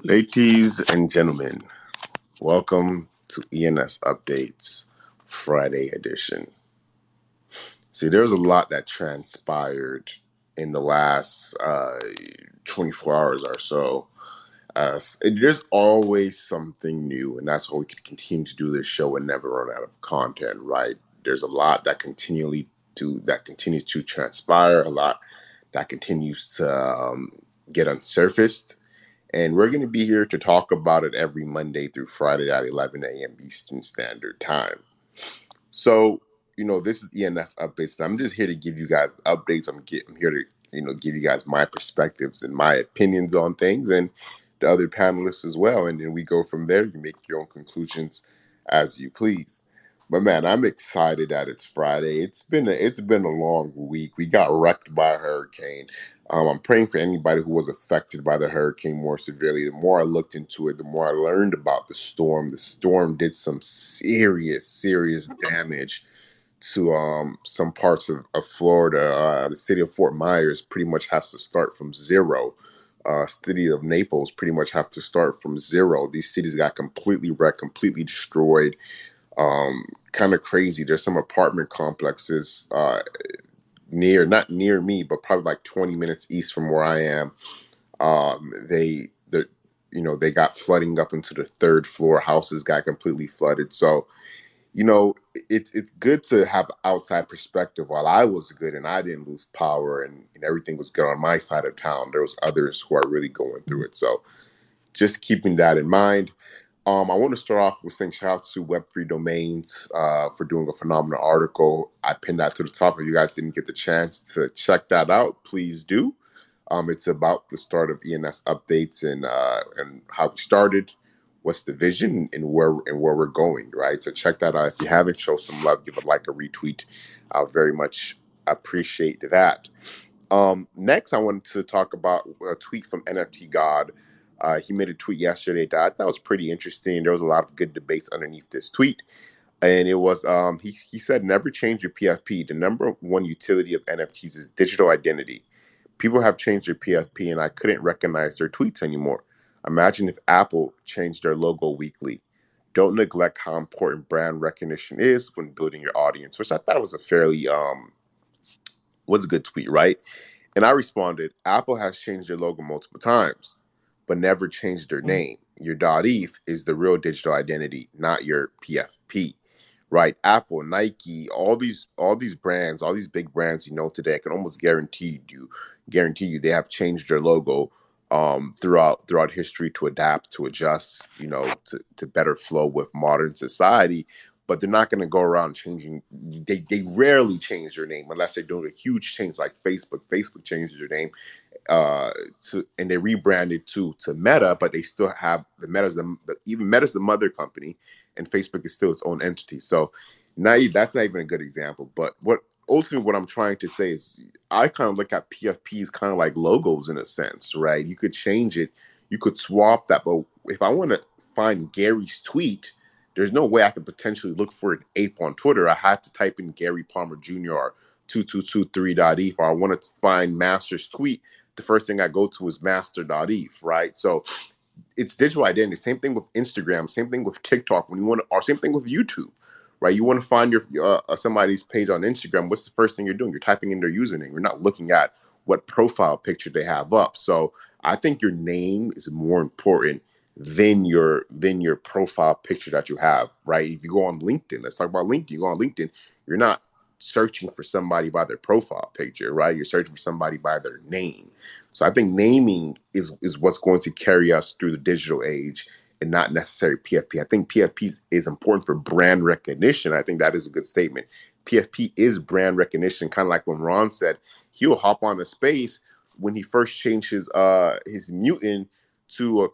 Ladies and gentlemen, welcome to ENS Updates Friday edition. See, there's a lot that transpired in the last 24 hours or so. There's always something new, and that's why we can continue to do this show and never run out of content, right? There's a lot that continues to transpire, a lot that continues to get unsurfaced. And we're going to be here to talk about it every Monday through Friday at 11 a.m. Eastern Standard Time. So, this is ENS Updates. And I'm just here to give you guys updates. I'm here to, give you guys my perspectives and my opinions on things and the other panelists as well. And then we go from there. You make your own conclusions as you please. But man, I'm excited that it's Friday. It's been a long week. We got wrecked by a hurricane. I'm praying for anybody who was affected by the hurricane more severely. The more I looked into it, the more I learned about the storm. The storm did some serious damage to some parts of Florida. The city of Fort Myers pretty much has to start from zero. City of Naples pretty much have to start from zero. These cities got completely wrecked, completely destroyed. Kind of crazy. There's some apartment complexes not near me, but probably like 20 minutes east from where I am. They got flooding up into the third floor. Houses got completely flooded. So, it's good to have outside perspective. While I was good and I didn't lose power and everything was good on my side of town, there was others who are really going through it. So just keeping that in mind. I want to start off with saying shout out to Web3 Domains for doing a phenomenal article. I pinned that to the top. If you guys didn't get the chance to check that out, please do. It's about the start of ENS Updates and how we started, what's the vision, and where we're going, right? So check that out. If you haven't, show some love, give a like, a retweet. I'll very much appreciate that. Next, I wanted to talk about a tweet from NFT God. He made a tweet yesterday that I thought was pretty interesting. There was a lot of good debates underneath this tweet. And it was he said never change your PFP. The number one utility of NFTs is digital identity. People have changed their PFP and I couldn't recognize their tweets anymore. Imagine if Apple changed their logo weekly. Don't neglect how important brand recognition is when building your audience, which I thought was a fairly was a good tweet, right? And I responded, Apple has changed their logo multiple times, but never changed their name. Your .eth is the real digital identity, not your PFP. Right? Apple, Nike, all these brands, all these big brands today, I can almost guarantee you they have changed their logo throughout history to adapt, to adjust, to better flow with modern society. But they're not going to go around changing. They rarely change their name unless they're doing a huge change like Facebook. Facebook changes their name and they rebranded to Meta, but they still have the Meta's even Meta's the mother company, and Facebook is still its own entity. So now that's not even a good example. But what I'm trying to say is I kind of look at PFPs kind of like logos in a sense, right? You could change it, you could swap that, but if I want to find Gary's tweet, there's no way I could potentially look for an ape on Twitter. I had to type in Gary Palmer Jr. or 2223.eth, or I want to find Master's tweet. The first thing I go to is master.eth, right? So it's digital identity. Same thing with Instagram. Same thing with TikTok. Or same thing with YouTube, right? You want to find your somebody's page on Instagram. What's the first thing you're doing? You're typing in their username. You're not looking at what profile picture they have up. So I think your name is more important than your profile picture that you have, right? If you go on LinkedIn, let's talk about LinkedIn. You go on LinkedIn, you're not searching for somebody by their profile picture, right? You're searching for somebody by their name. So I think naming is what's going to carry us through the digital age and not necessarily PFP. I think PFP is important for brand recognition. I think that is a good statement. PFP is brand recognition, kind of like when Ron said he'll hop on a space when he first changed his mutant to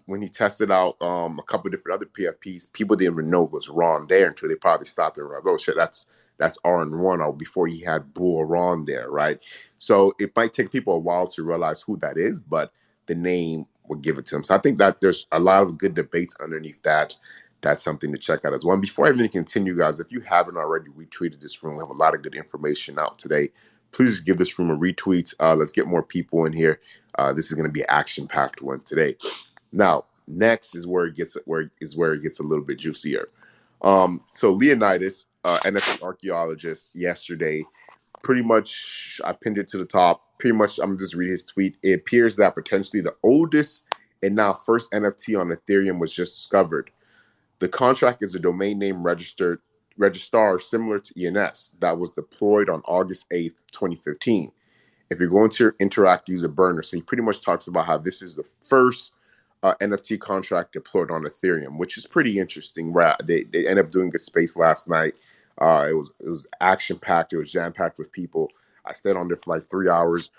when he tested out a couple of different other PFPs. People didn't even know it was Ron there until they probably stopped and were like, oh shit, that's R1 or before he had Bull or Ron there, right? So it might take people a while to realize who that is, but the name will give it to them. So I think that there's a lot of good debates underneath that. That's something to check out as well. And before I even continue, guys, if you haven't already retweeted this room, we have a lot of good information out today. Please give this room a retweet. Let's get more people in here. This is going to be an action-packed one today. Now, next is where it gets a little bit juicier. So Leonidas, NFT archaeologist, yesterday, pretty much I pinned it to the top. Pretty much, I'm just reading his tweet. It appears that potentially the oldest and now first NFT on Ethereum was just discovered. The contract is a domain name registrar similar to ENS that was deployed on August 8th, 2015. If you're going to interact, use a burner. So he pretty much talks about how this is the first NFT contract deployed on Ethereum, which is pretty interesting. Right? They ended up doing a space last night. It was action packed. It was jam packed with people. I stayed on there for like 3 hours,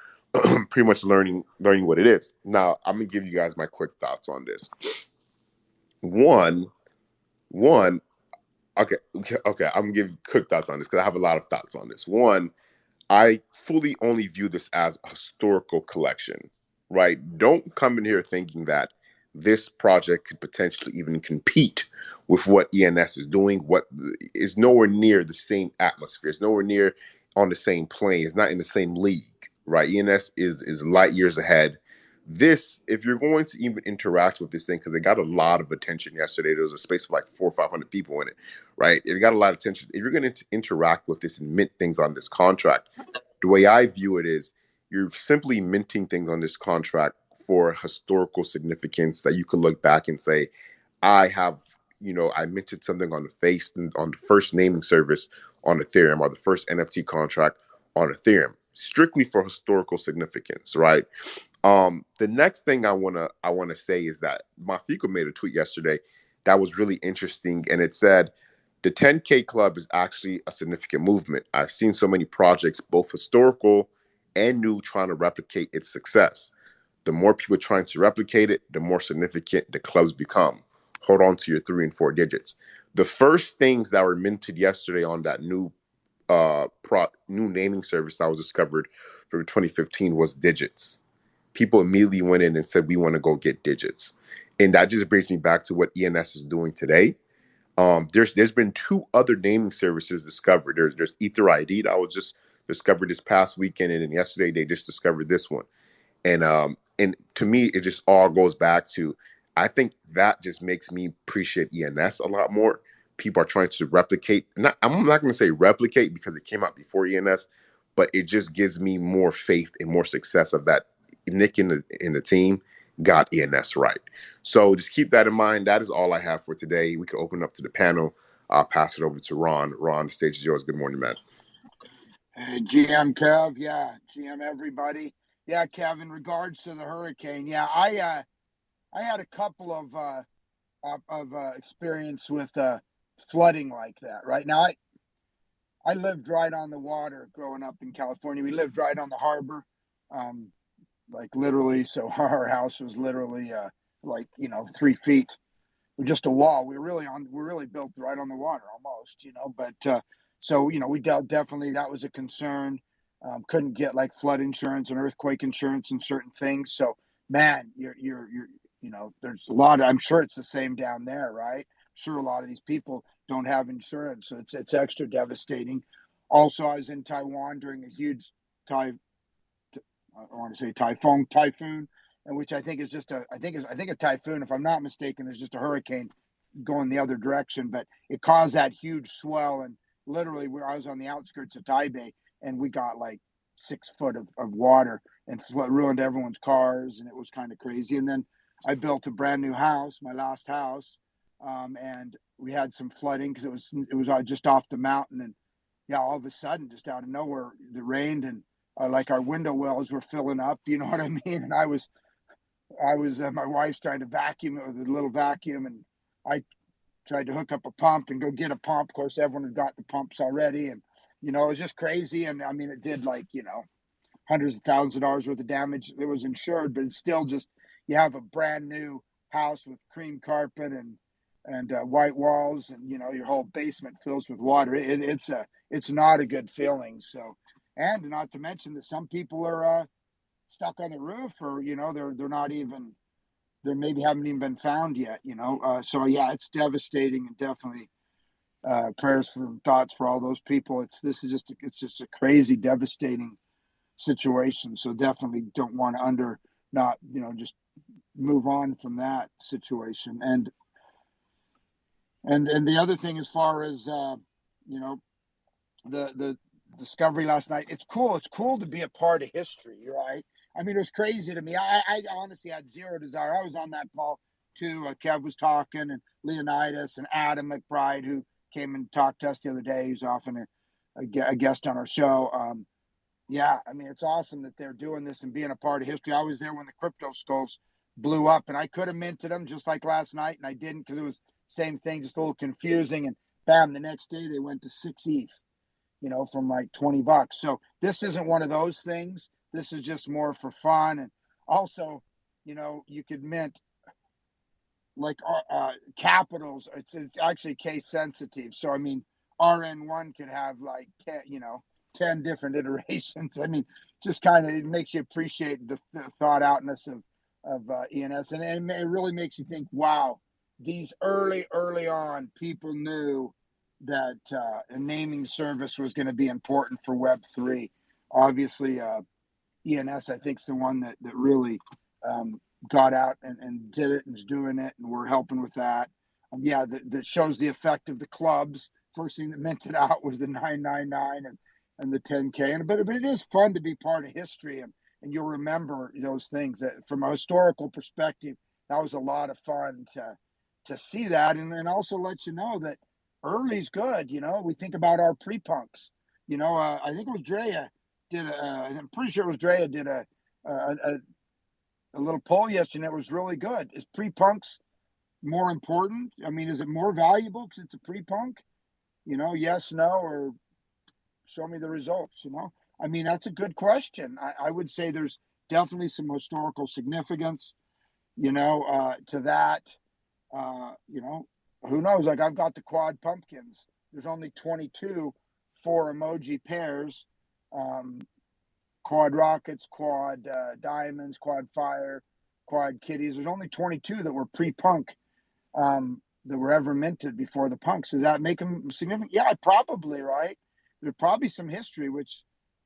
pretty much learning what it is. Now I'm gonna give you guys my quick thoughts on this. One, okay. I'm gonna give you quick thoughts on this because I have a lot of thoughts on this. One, I fully only view this as a historical collection, right? Don't come in here thinking that this project could potentially even compete with what ENS is doing. What is nowhere near the same atmosphere. It's nowhere near on the same plane. It's not in the same league, right? ENS is light years ahead. This, if you're going to even interact with this thing, because it got a lot of attention yesterday. There was a space of like 400 or 500 people in it, right? It got a lot of attention. If you're going to interact with this and mint things on this contract, the way I view it is you're simply minting things on this contract for historical significance that you can look back and say, I minted something on the first naming service on Ethereum or the first NFT contract on Ethereum, strictly for historical significance, right? The next thing I wanna say is that Mafiko made a tweet yesterday that was really interesting, and it said the 10K club is actually a significant movement. I've seen so many projects, both historical and new, trying to replicate its success. The more people trying to replicate it, the more significant the clubs become. Hold on to your 3 and 4 digits. The first things that were minted yesterday on that new naming service that was discovered for 2015 was digits. People immediately went in and said, we want to go get digits. And that just brings me back to what ENS is doing today. There's been two other naming services discovered. There's Ether ID that was just discovered this past weekend, and then yesterday they just discovered this one. And to me, it just all goes back to, I think that just makes me appreciate ENS a lot more. People are trying to replicate. I'm not going to say replicate because it came out before ENS, but it just gives me more faith and more success of that. Nick in the team got ENS right. So just keep that in mind. That is all I have for today. We can open up to the panel. I'll pass it over to Ron. Ron, the stage is yours. Good morning, man. GM Kev, yeah, GM everybody, yeah, Kev. In regards to the hurricane, yeah, I had a couple of experience with flooding like that. Right now, I lived right on the water growing up in California. We lived right on the harbor, um, like literally. So our house was literally like 3 feet, just a wall. We're really built right on the water almost, But so we definitely, that was a concern. Couldn't get like flood insurance and earthquake insurance and certain things. So man, you're there's a lot. I'm sure it's the same down there, right? Sure, a lot of these people don't have insurance, so it's extra devastating. Also, I was in Taiwan during a huge ty I want to say typhoon, and which I think is just I think a typhoon. If I'm not mistaken, is just a hurricane going the other direction, but it caused that huge swell. And literally, where I was on the outskirts of Taipei, and we got like 6 foot of water and ruined everyone's cars, and it was kind of crazy. And then I built a brand new house, my last house, and we had some flooding because it was just off the mountain. And yeah, all of a sudden, just out of nowhere, it rained, and like our window wells were filling up. You know what I mean? And I was my wife's trying to vacuum it with a little vacuum, and I tried to hook up a pump and go get a pump. Of course, everyone had got the pumps already, and it was just crazy. And I mean, it did like hundreds of thousands of dollars worth of damage. It was insured, but it's still just, you have a brand new house with cream carpet and white walls, and your whole basement fills with water. It's not a good feeling. So, and not to mention that some people are stuck on the roof, or they're not even, they maybe haven't even been found yet. So yeah, it's devastating, and definitely prayers for thoughts for all those people. It's just a crazy, devastating situation. So definitely don't want to not just move on from that situation. And the other thing, as far as you know the discovery last night, it's cool to be a part of history, right? I mean, it was crazy to me. I honestly had zero desire. I was on that call too. Kev was talking, and Leonidas and Adam McBride, who came and talked to us the other day, who's often a guest on our show. Yeah, I mean, it's awesome that they're doing this and being a part of history. I was there when the crypto skulls blew up, and I could have minted them just like last night, and I didn't because it was same thing, just a little confusing. And bam, the next day they went to 6 ETH, from like $20. So this isn't one of those things. This is just more for fun. And also, you could mint like capitals. It's actually case sensitive. So I mean, RN1 could have like 10 different iterations. I mean, just kind of, it makes you appreciate the thought outness of ENS, and it really makes you think, wow, these early on people knew that a naming service was going to be important for Web3. Obviously, ENS, I think, is the one that really got out and did it and is doing it, and we're helping with that. Yeah, that shows the effect of the clubs. First thing that minted out was the 999 and the 10K. But it is fun to be part of history, and you'll remember those things. That from a historical perspective, that was a lot of fun to see that, and also let you know that early's good. We think about our pre-punks. I think it was Drea I'm pretty sure it was Drea did a little poll yesterday that was really good. Is pre-punks more important? I mean, is it more valuable because it's a pre-punk? Yes, no, or show me the results. I mean, that's a good question. I would say there's definitely some historical significance, to that. Who knows? Like, I've got the quad pumpkins. There's only 22 four emoji pairs. Quad rockets, quad diamonds, quad fire, quad kitties. There's only 22 that were pre-punk. that were ever minted before the punks. Does that make them significant? Yeah, probably, right? There's probably some history, which,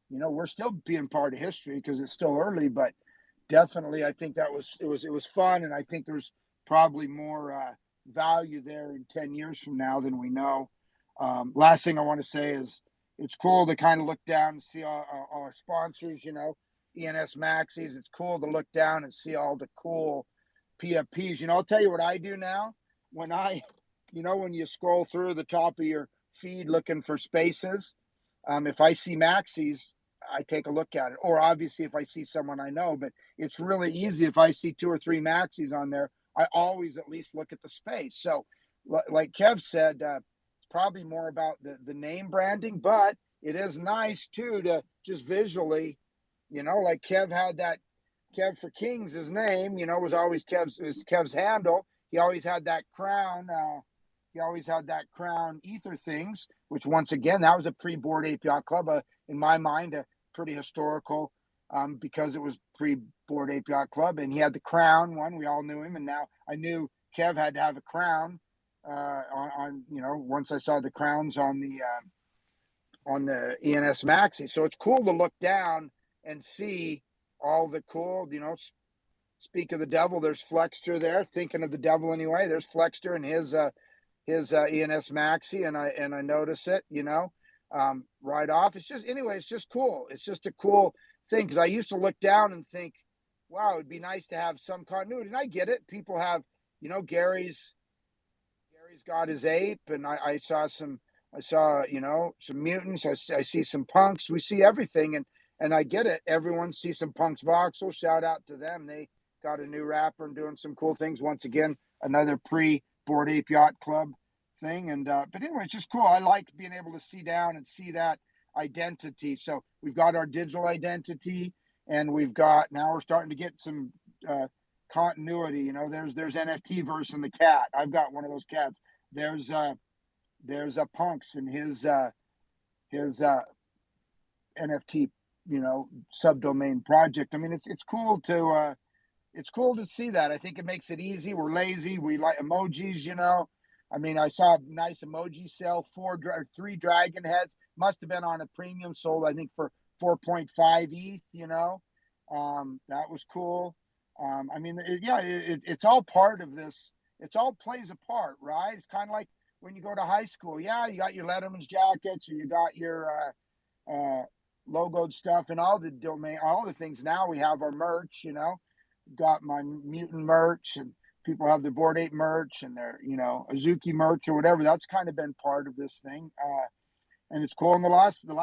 we're still being part of history because it's still early, but definitely I think it was fun, and I think there's probably more value there in 10 years from now than we know. Last thing I want to say is it's cool to kind of look down and see all our sponsors, ENS Maxis. It's cool to look down and see all the cool PFPs. I'll tell you what I do now. When you scroll through the top of your feed looking for spaces, if I see Maxis, I take a look at it. Or obviously, if I see someone I know, but it's really easy. If I see 2 or 3 Maxis on there, I always at least look at the space. So, like Kev said, it's probably more about the name branding, but it is nice too to just visually, like Kev had that. Kev for Kings, his name, was always Kev's handle. He always had that crown. He always had that crown ether things, which once again, that was a pre-Board Ape Yacht Club, in my mind, a pretty historical, because it was pre-Board Ape Yacht Club, and he had the crown one. We all knew him, and now I knew Kev had to have a crown. Once I saw the crowns on the ENS Maxi, so it's cool to look down and see all the cool. Speak of the devil, there's Flexter there. Thinking of the devil anyway. There's Flexter and his ENS Maxi, and I notice it, right off. It's just cool. It's just a cool thing because I used to look down and think, wow, it'd be nice to have some continuity. And I get it. People have, Gary's got his ape, and I saw some mutants. I see some punks. We see everything, and I get it. Everyone sees some punks voxel. Shout out to them. They got a new rapper and doing some cool things. Once again, another pre-Board Ape Yacht Club thing. And but anyway, it's just cool. I like being able to see down and see that identity. So we've got our digital identity, and now we're starting to get some continuity. There's NFT verse in the cat. I've got one of those cats. There's a punks and his NFT subdomain project. I mean, it's cool to see that. I think it makes it easy. We're lazy. We like emojis, I mean, I saw a nice emoji sale, 3 dragon heads. Must have been on a premium, sold I think for 4.5 ETH. That was cool. I mean, it's all part of this. It's all plays a part, right? It's kind of like when you go to high school. Yeah, you got your Letterman's jackets, or you got your logoed stuff, and all the things. Now we have our merch. Got my mutant merch, and people have their Board Ape merch and their Azuki merch or whatever. That's kind of been part of this thing, and it's cool. And the last, so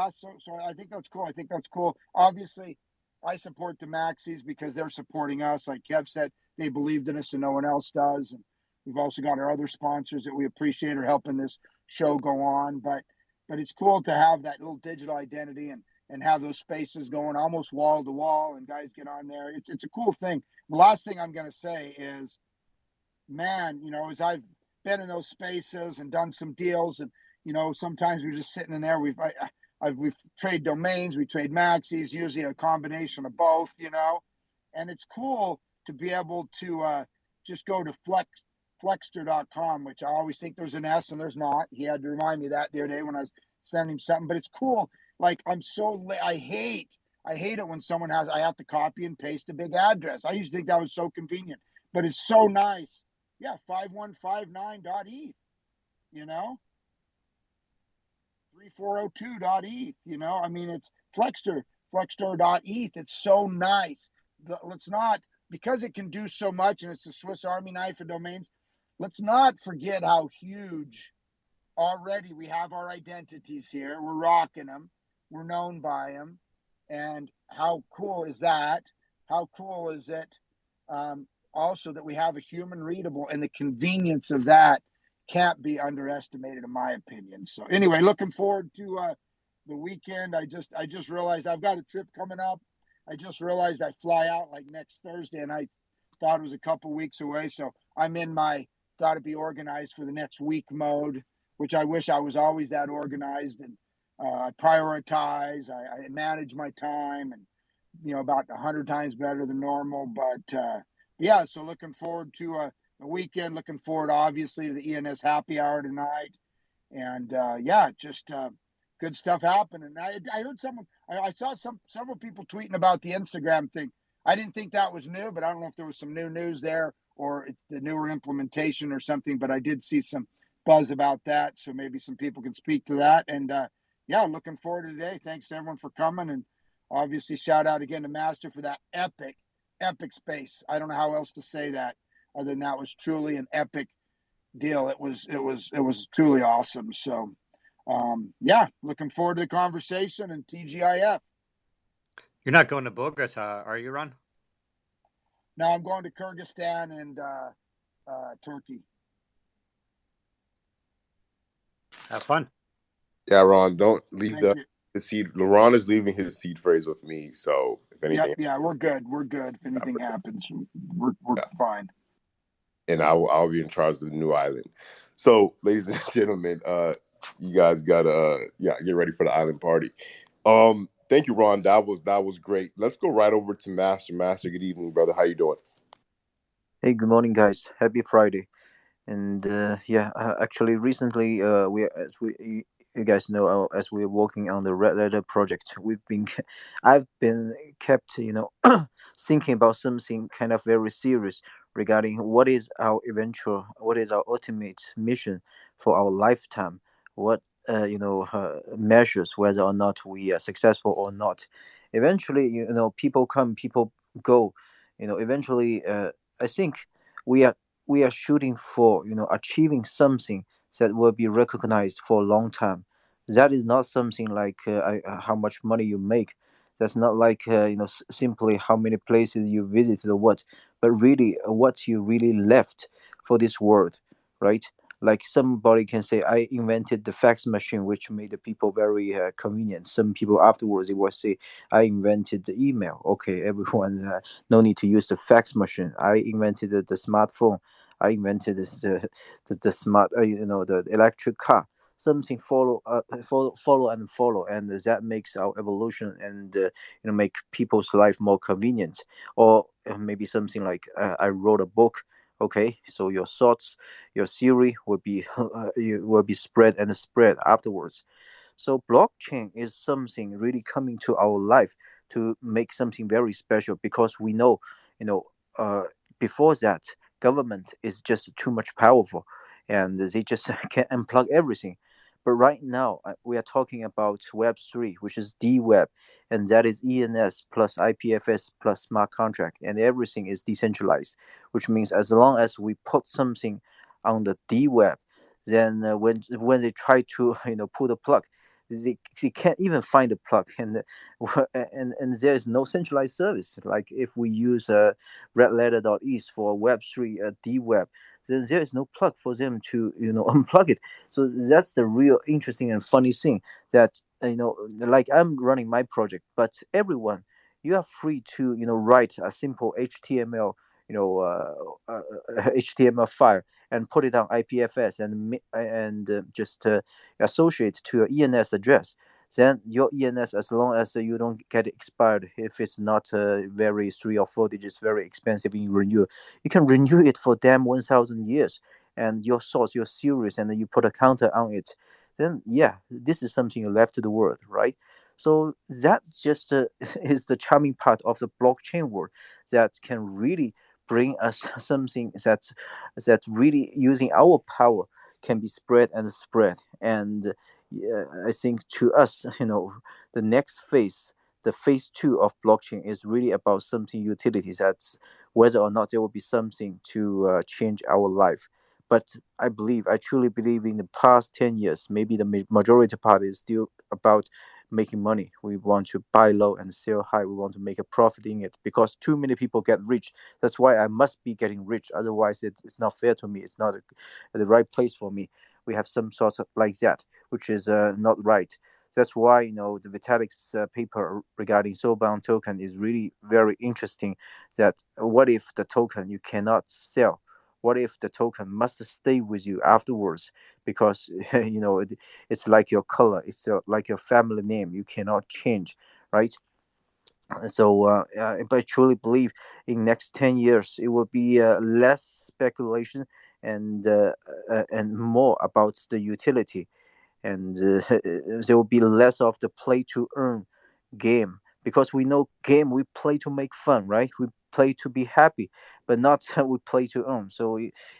I think that's cool. I think that's cool. Obviously, I support the Maxis because they're supporting us. Like Kev said, they believed in us and no one else does. And we've also got our other sponsors that we appreciate are helping this show go on. But it's cool to have that little digital identity and have those spaces going almost wall to wall, and guys get on there. It's a cool thing. The last thing I'm going to say is, man, as I've been in those spaces and done some deals, and sometimes we're just sitting in there. We've trade domains, we trade maxis, usually a combination of both, and it's cool to be able to just go to flexter.com, which I always think there's an S and there's not. He had to remind me that the other day when I was sending him something, but it's cool. Like I hate it when I have to copy and paste a big address. I used to think that was so convenient, but it's so nice. Yeah, 5159.eth, 3402.eth, I mean, it's flexter.eth. It's so nice. Let's not, because it can do so much and it's a Swiss Army knife of domains, let's not forget how huge already we have our identities here. We're rocking them. We're known by them. And how cool is that? How cool is it also that we have a human readable, and the convenience of that can't be underestimated, in my opinion. So anyway, looking forward to the weekend. I just realized I've got a trip coming up. I just realized I fly out like next Thursday, and I thought it was a couple weeks away. So I'm in my got to be organized for the next week mode, which I wish I was always that organized. And I prioritize, I manage my time, and about 100 times better than normal. But yeah, so looking forward to the weekend. Looking forward, obviously, to the ENS happy hour tonight. And yeah, just good stuff happening. I heard someone, I saw several people tweeting about the Instagram thing. I didn't think that was new, but I don't know if there was some new news there or the newer implementation or something. But I did see some buzz about that, so maybe some people can speak to that. And yeah, looking forward to today. Thanks to everyone for coming, and obviously shout out again to Master for that epic space. I don't know how else to say that other than that was truly an epic deal. It was truly awesome. So yeah, looking forward to the conversation and TGIF. You're not going to Bogota, are you, Ron? Now I'm going to Kyrgyzstan and Turkey. Have fun. Yeah, Ron, don't leave Thank the you. seed. LaRon is leaving his seed phrase with me. So if Yep, anything, yeah, we're good. We're good. If anything happens, we're yeah, fine. and I'll be in charge of the new island. So, ladies and gentlemen, you guys gotta yeah, get ready for the island party. Thank you, Ron. That was great. Let's go right over to Master. Master, good evening, brother. How you doing? Hey, good morning, guys. Happy Friday. And yeah, actually, recently, you guys know, as we're working on the Red Letter project, I've been kept, thinking about something kind of very serious regarding what is our ultimate mission for our lifetime. What measures whether or not we are successful or not. Eventually, people come, people go. Eventually, I think we are we are shooting for achieving something that will be recognized for a long time. That is not something like how much money you make. That's not like simply how many places you visited or what, but really what you really left for this world, right? Like somebody can say, I invented the fax machine, which made the people very convenient. Some people afterwards they will say, I invented the email. Okay, everyone, no need to use the fax machine. I invented the smartphone. I invented the smart, the electric car. Something follow, and that makes our evolution and make people's life more convenient. Or maybe something like I wrote a book. Okay, so your thoughts, your theory will be will be spread and spread afterwards. So blockchain is something really coming to our life to make something very special because we know, you know, uh, before that, government is just too much powerful, and they just can unplug everything. But right now, we are talking about Web 3, which is D Web, and that is ENS plus IPFS plus smart contract, and everything is decentralized, which means as long as we put something on the D Web, then when they try to pull the plug, they can't even find the plug, and and there is no centralized service. Like if we use redletter.east for Web3 D Web, then there is no plug for them to unplug it. So that's the real interesting and funny thing that like I'm running my project, but everyone, you are free to write a simple HTML you know uh, HTML file and put it on IPFS and just associate to your ENS address. Then your ENS, as long as you don't get expired, if it's not very 3 or 4 digits, very expensive in renew, you can renew it for damn 1,000 years. And your source, your series, and then you put a counter on it. Then yeah, this is something you left to the world, right? So that just is the charming part of the blockchain world that can really bring us something that really using our power can be spread and spread. And yeah, I think to us, the next phase, the phase 2 of blockchain is really about something utilities. That's whether or not there will be something to change our life. But I truly believe in the past 10 years, maybe the majority part is still about making money. We want to buy low and sell high. We want to make a profit in it because too many people get rich. That's why I must be getting rich. Otherwise, it's not fair to me. It's not the right place for me. We have some sort of like that, which is not right. That's why the Vitalik's paper regarding soulbound token is really very interesting. That what if the token you cannot sell? What if the token must stay with you afterwards? Because it's like your color, it's like your family name. You cannot change, right? So but I truly believe in next 10 years it will be less speculation and more about the utility, and there will be less of the play to earn game, because we know game we play to make fun, right? We play to be happy, but not we play to earn. So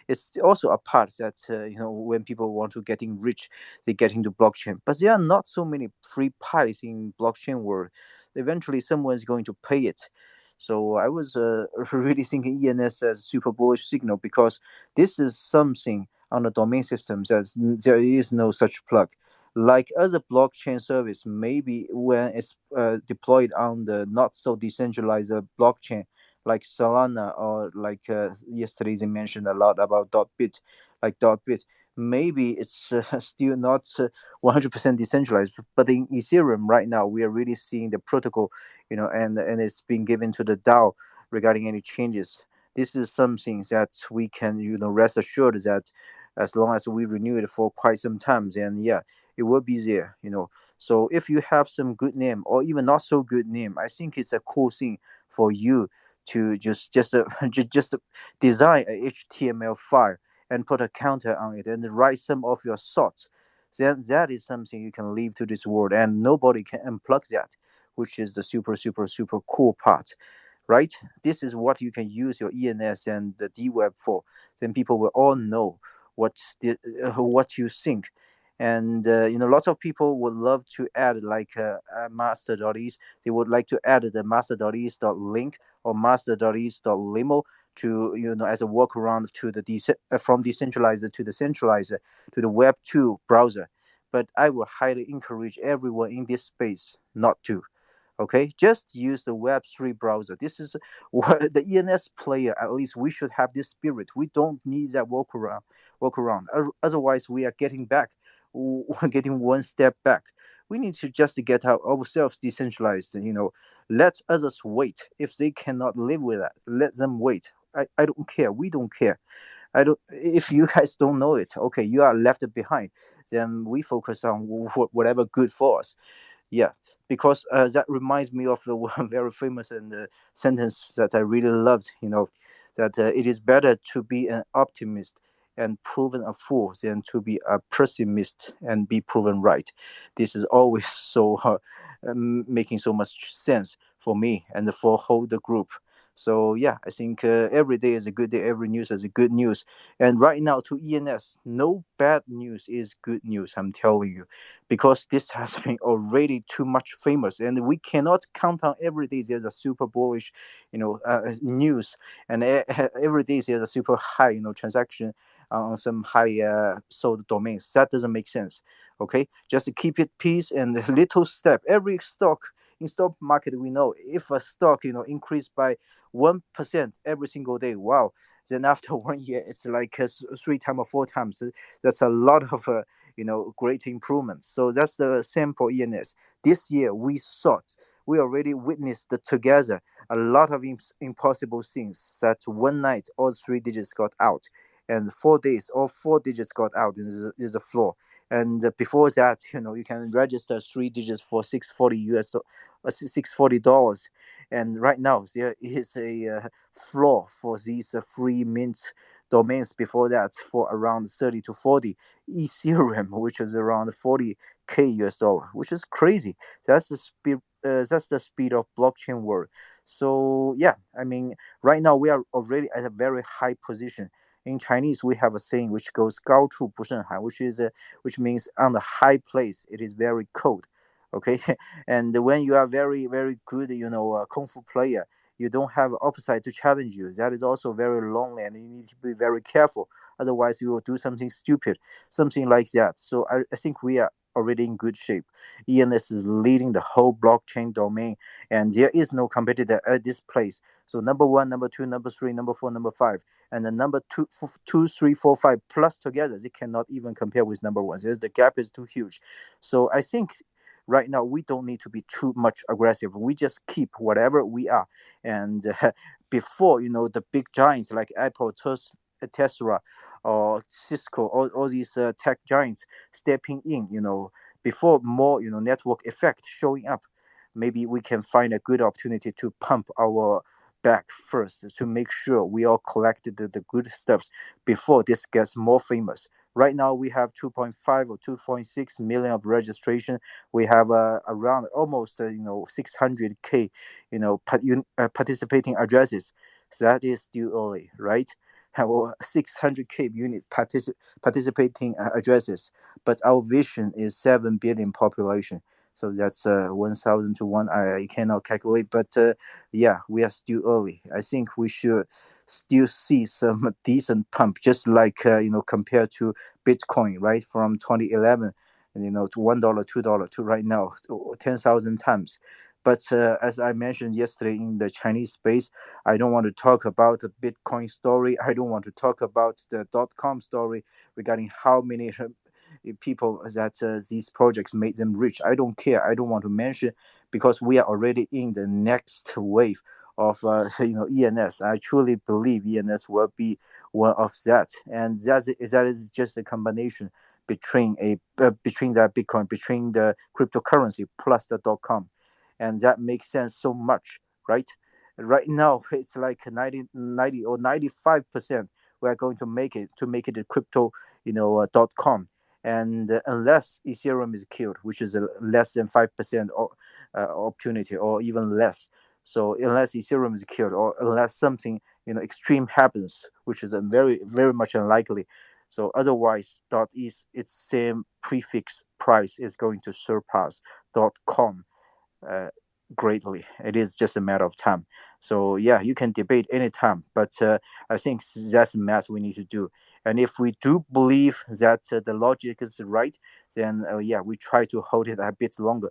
it's also a part that when people want to getting rich, they get into blockchain. But there are not so many free pies in blockchain world. Eventually someone is going to pay it. So I was really thinking ENS as super bullish signal, because this is something on the domain systems as there is no such plug. Like other blockchain service, maybe when it's deployed on the not so decentralized blockchain like Solana, or like yesterday they mentioned a lot about Dotbit, like Dotbit. Maybe it's still not 100% decentralized, but in Ethereum right now we are really seeing the protocol, and it's being given to the DAO regarding any changes. This is something that we can rest assured that as long as we renew it for quite some time, then yeah, it will be there. So if you have some good name or even not so good name, I think it's a cool thing for you to just design a HTML file and put a counter on it and write some of your thoughts. Then that is something you can leave to this world, and nobody can unplug that, which is the super super super cool part, right? This is what you can use your ENS and the DWeb for. Then people will all know what you think. And lots of people would love to add like master.ease. They would like to add the master.ease.link or master.ease.limo to as a workaround to the from decentralized to the centralized to the Web 2 browser. But I would highly encourage everyone in this space not to. Okay, just use the Web3 browser. This is what the ENS player, at least we should have this spirit. We don't need that workaround. Otherwise we are getting back, we're getting one step back. We need to just get ourselves decentralized. Let others wait. If they cannot live with that, let them wait. I don't care. We don't care. I don't. If you guys don't know it, okay, you are left behind. Then we focus on whatever good for us. Yeah, because that reminds me of the one very famous and sentence that I really loved. That it is better to be an optimist and proven a fool than to be a pessimist and be proven right. This is always so making so much sense for me and for whole the group. So yeah, I think every day is a good day. Every news is a good news. And right now to ENS, no bad news is good news. I'm telling you, because this has been already too much famous, and we cannot count on every day there's a super bullish news, and every day there's a super high transaction on some high sold domains. That doesn't make sense. Okay, just keep it peace and a little step. Every stock in stock market, we know if a stock increased by 1% every single day, wow, then after 1 year it's like 3 times or 4 times. That's a lot of great improvements. So that's the same for ENS. This year we already witnessed together a lot of impossible things, that one night all 3 digits got out, and 4 days all 4 digits got out is the floor. And before that, you can register 3 digits for 640 $640. And right now there is a floor for these free mint domains before that for around 30 to 40 Ethereum, which is around 40K US dollar, which is crazy. That's the speed. That's the speed of blockchain world. So yeah, I mean, right now we are already at a very high position. In Chinese, we have a saying which goes "高处不胜寒," which means on the high place it is very cold. Okay, and when you are very very good, kung fu player, you don't have opposite to challenge you. That is also very lonely, and you need to be very careful. Otherwise, you will do something stupid, something like that. So I think we are already in good shape. ENS is leading the whole blockchain domain, and there is no competitor at this place. So number one, number two, number three, number four, number five, and the number two, three, four, five plus together, they cannot even compare with number one. There's the gap is too huge. So I think right now we don't need to be too much aggressive. We just keep whatever we are. And before the big giants like Apple, Tesla, or Cisco, all these tech giants stepping in, before more network effect showing up, maybe we can find a good opportunity to pump our back first to make sure we all collected the good stuffs before this gets more famous. Right now, we have 2.5 or 2.6 million of registration. We have around almost 600K participating addresses. So that is still early, right? Have 600K unit participating addresses, but our vision is 7 billion population. So that's 1,000 to 1. I cannot calculate, but yeah, we are still early. I think we should still see some decent pump, just like compared to Bitcoin, right? From 2011, and to $1, $2 to right now, 10,000 times. But as I mentioned yesterday in the Chinese space, I don't want to talk about the Bitcoin story. I don't want to talk about the .com story regarding how many people that these projects made them rich. I don't care. I don't want to mention because we are already in the next wave of ENS. I truly believe ENS will be one of that, and that is just a combination between that Bitcoin, between the cryptocurrency plus the .com, and that makes sense so much, right? Right now, it's like 90 or 95% we are going to make it a crypto, .com, and unless Ethereum is killed, which is a less than 5% opportunity, or even less. So unless Ethereum is killed, or unless something extreme happens, which is a very very much unlikely. So otherwise, its same prefix price is going to surpass .com uh, greatly. It is just a matter of time. So yeah, you can debate anytime, but I think that's the math we need to do. And if we do believe that the logic is right, then yeah, we try to hold it a bit longer.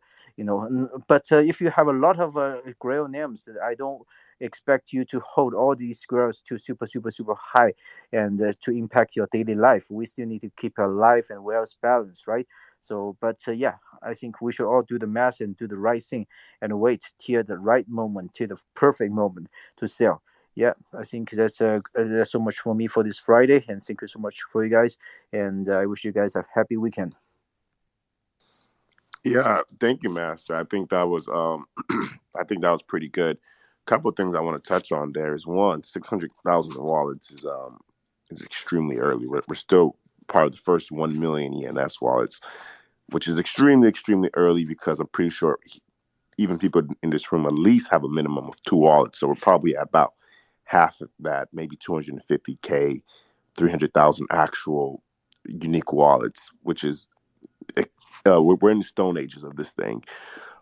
But if you have a lot of grail names, I don't expect you to hold all these grails to super super super high and to impact your daily life. We still need to keep our life and wealth balanced, right? So, but yeah, I think we should all do the math and do the right thing and wait till the right moment, till the perfect moment to sell. Yeah, I think that's so much for me for this Friday, and thank you so much for you guys. And I wish you guys a happy weekend. Yeah, thank you, Master. I think that was I think that was pretty good. Couple of things I want to touch on there is one, 600,000 wallets is extremely early. We're still part of the first 1 million ENS wallets, which is extremely early because I'm pretty sure even people in this room at least have a minimum of 2 wallets. So we're probably at about half of that, maybe 250K, 300,000 actual unique wallets, which is we're in the stone ages of this thing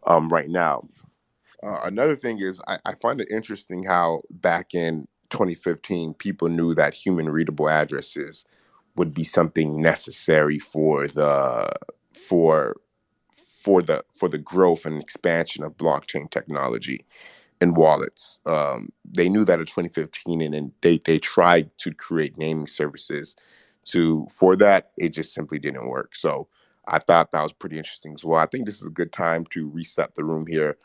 right now. Another thing is I find it interesting how back in 2015 people knew that human readable addresses would be something necessary for for the growth and expansion of blockchain technology and wallets. They knew that in 2015, and then they tried to create naming services for that. It just simply didn't work. So I thought that was pretty interesting as well. I think this is a good time to reset the room here.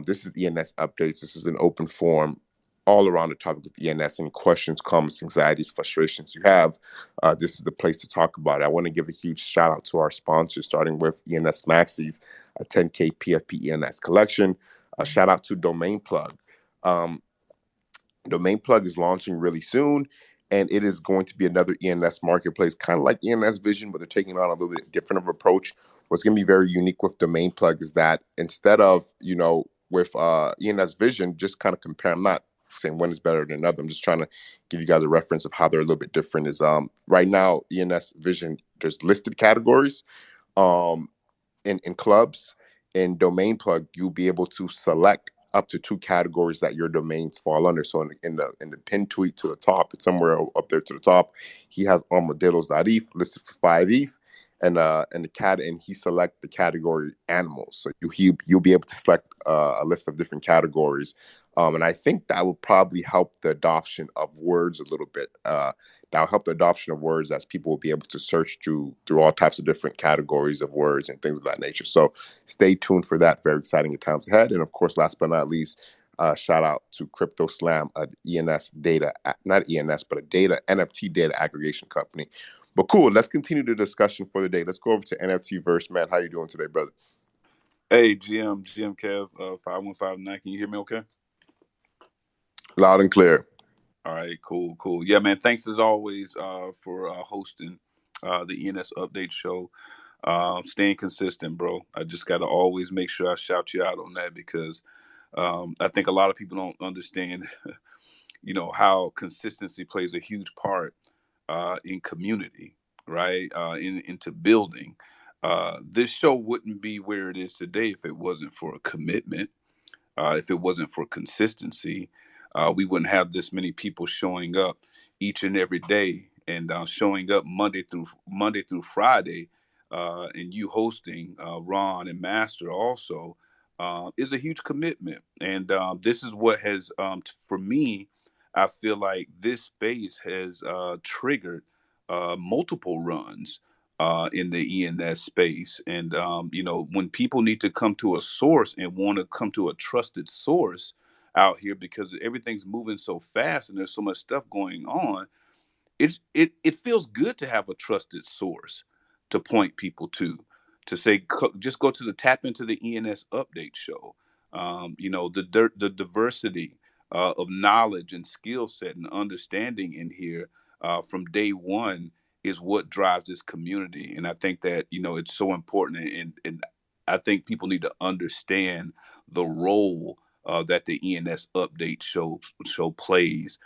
This is ENS updates. This is an open forum all around the topic of ENS. Any questions, comments, anxieties, frustrations you have, this is the place to talk about it. I want to give a huge shout out to our sponsors, starting with ENS Maxis, a 10K PFP ENS collection. A shout out to Domain Plug. Um, Domain Plug is launching really soon, and it is going to be another ENS marketplace, kind of like ENS Vision, but they're taking on a little bit different of approach. What's going to be very unique with Domain Plug is that instead of, with ENS Vision, just kind of compare, I'm not saying one is better than another. I'm just trying to give you guys a reference of how they're a little bit different. Is right now, ENS Vision, there's listed categories. In clubs. In Domain Plug, you'll be able to select up to 2 categories that your domains fall under. So in the pin tweet to the top, it's somewhere up there to the top. He has armadillos.eth listed for 5 ETH, and he select the category animals. So you'll be able to select a list of different categories. And I think that will probably help the adoption of words a little bit. That'll help the adoption of words as people will be able to search through all types of different categories of words and things of that nature. So stay tuned for that. Very exciting times ahead. And of course, last but not least, shout out to Crypto Slam, an ENS data, not ENS, but a data NFT data aggregation company. But cool, let's continue the discussion for the day. Let's go over to NFT Verse, man. How you doing today, brother? Hey, GM Kev, 5159. Can you hear me okay? Loud and clear. All right, cool, cool. Yeah, man. Thanks as always for hosting the ENS Update show. Staying consistent, bro. I just got to always make sure I shout you out on that because I think a lot of people don't understand, how consistency plays a huge part in community, right? Into building. This show wouldn't be where it is today if it wasn't for a commitment, if it wasn't for consistency. We wouldn't have this many people showing up each and every day and showing up Monday through Friday, and you hosting Ron and Master also is a huge commitment. And this is what has, for me, I feel like this space has triggered multiple runs in the ENS space. And, when people need to come to a source and want to come to a trusted source out here because everything's moving so fast and there's so much stuff going on, it feels good to have a trusted source to point people to say just go to the tap into the ENS update show. The diversity of knowledge and skill set and understanding in here from day one is what drives this community, and I think that it's so important, and I think people need to understand the role that the ENS update show plays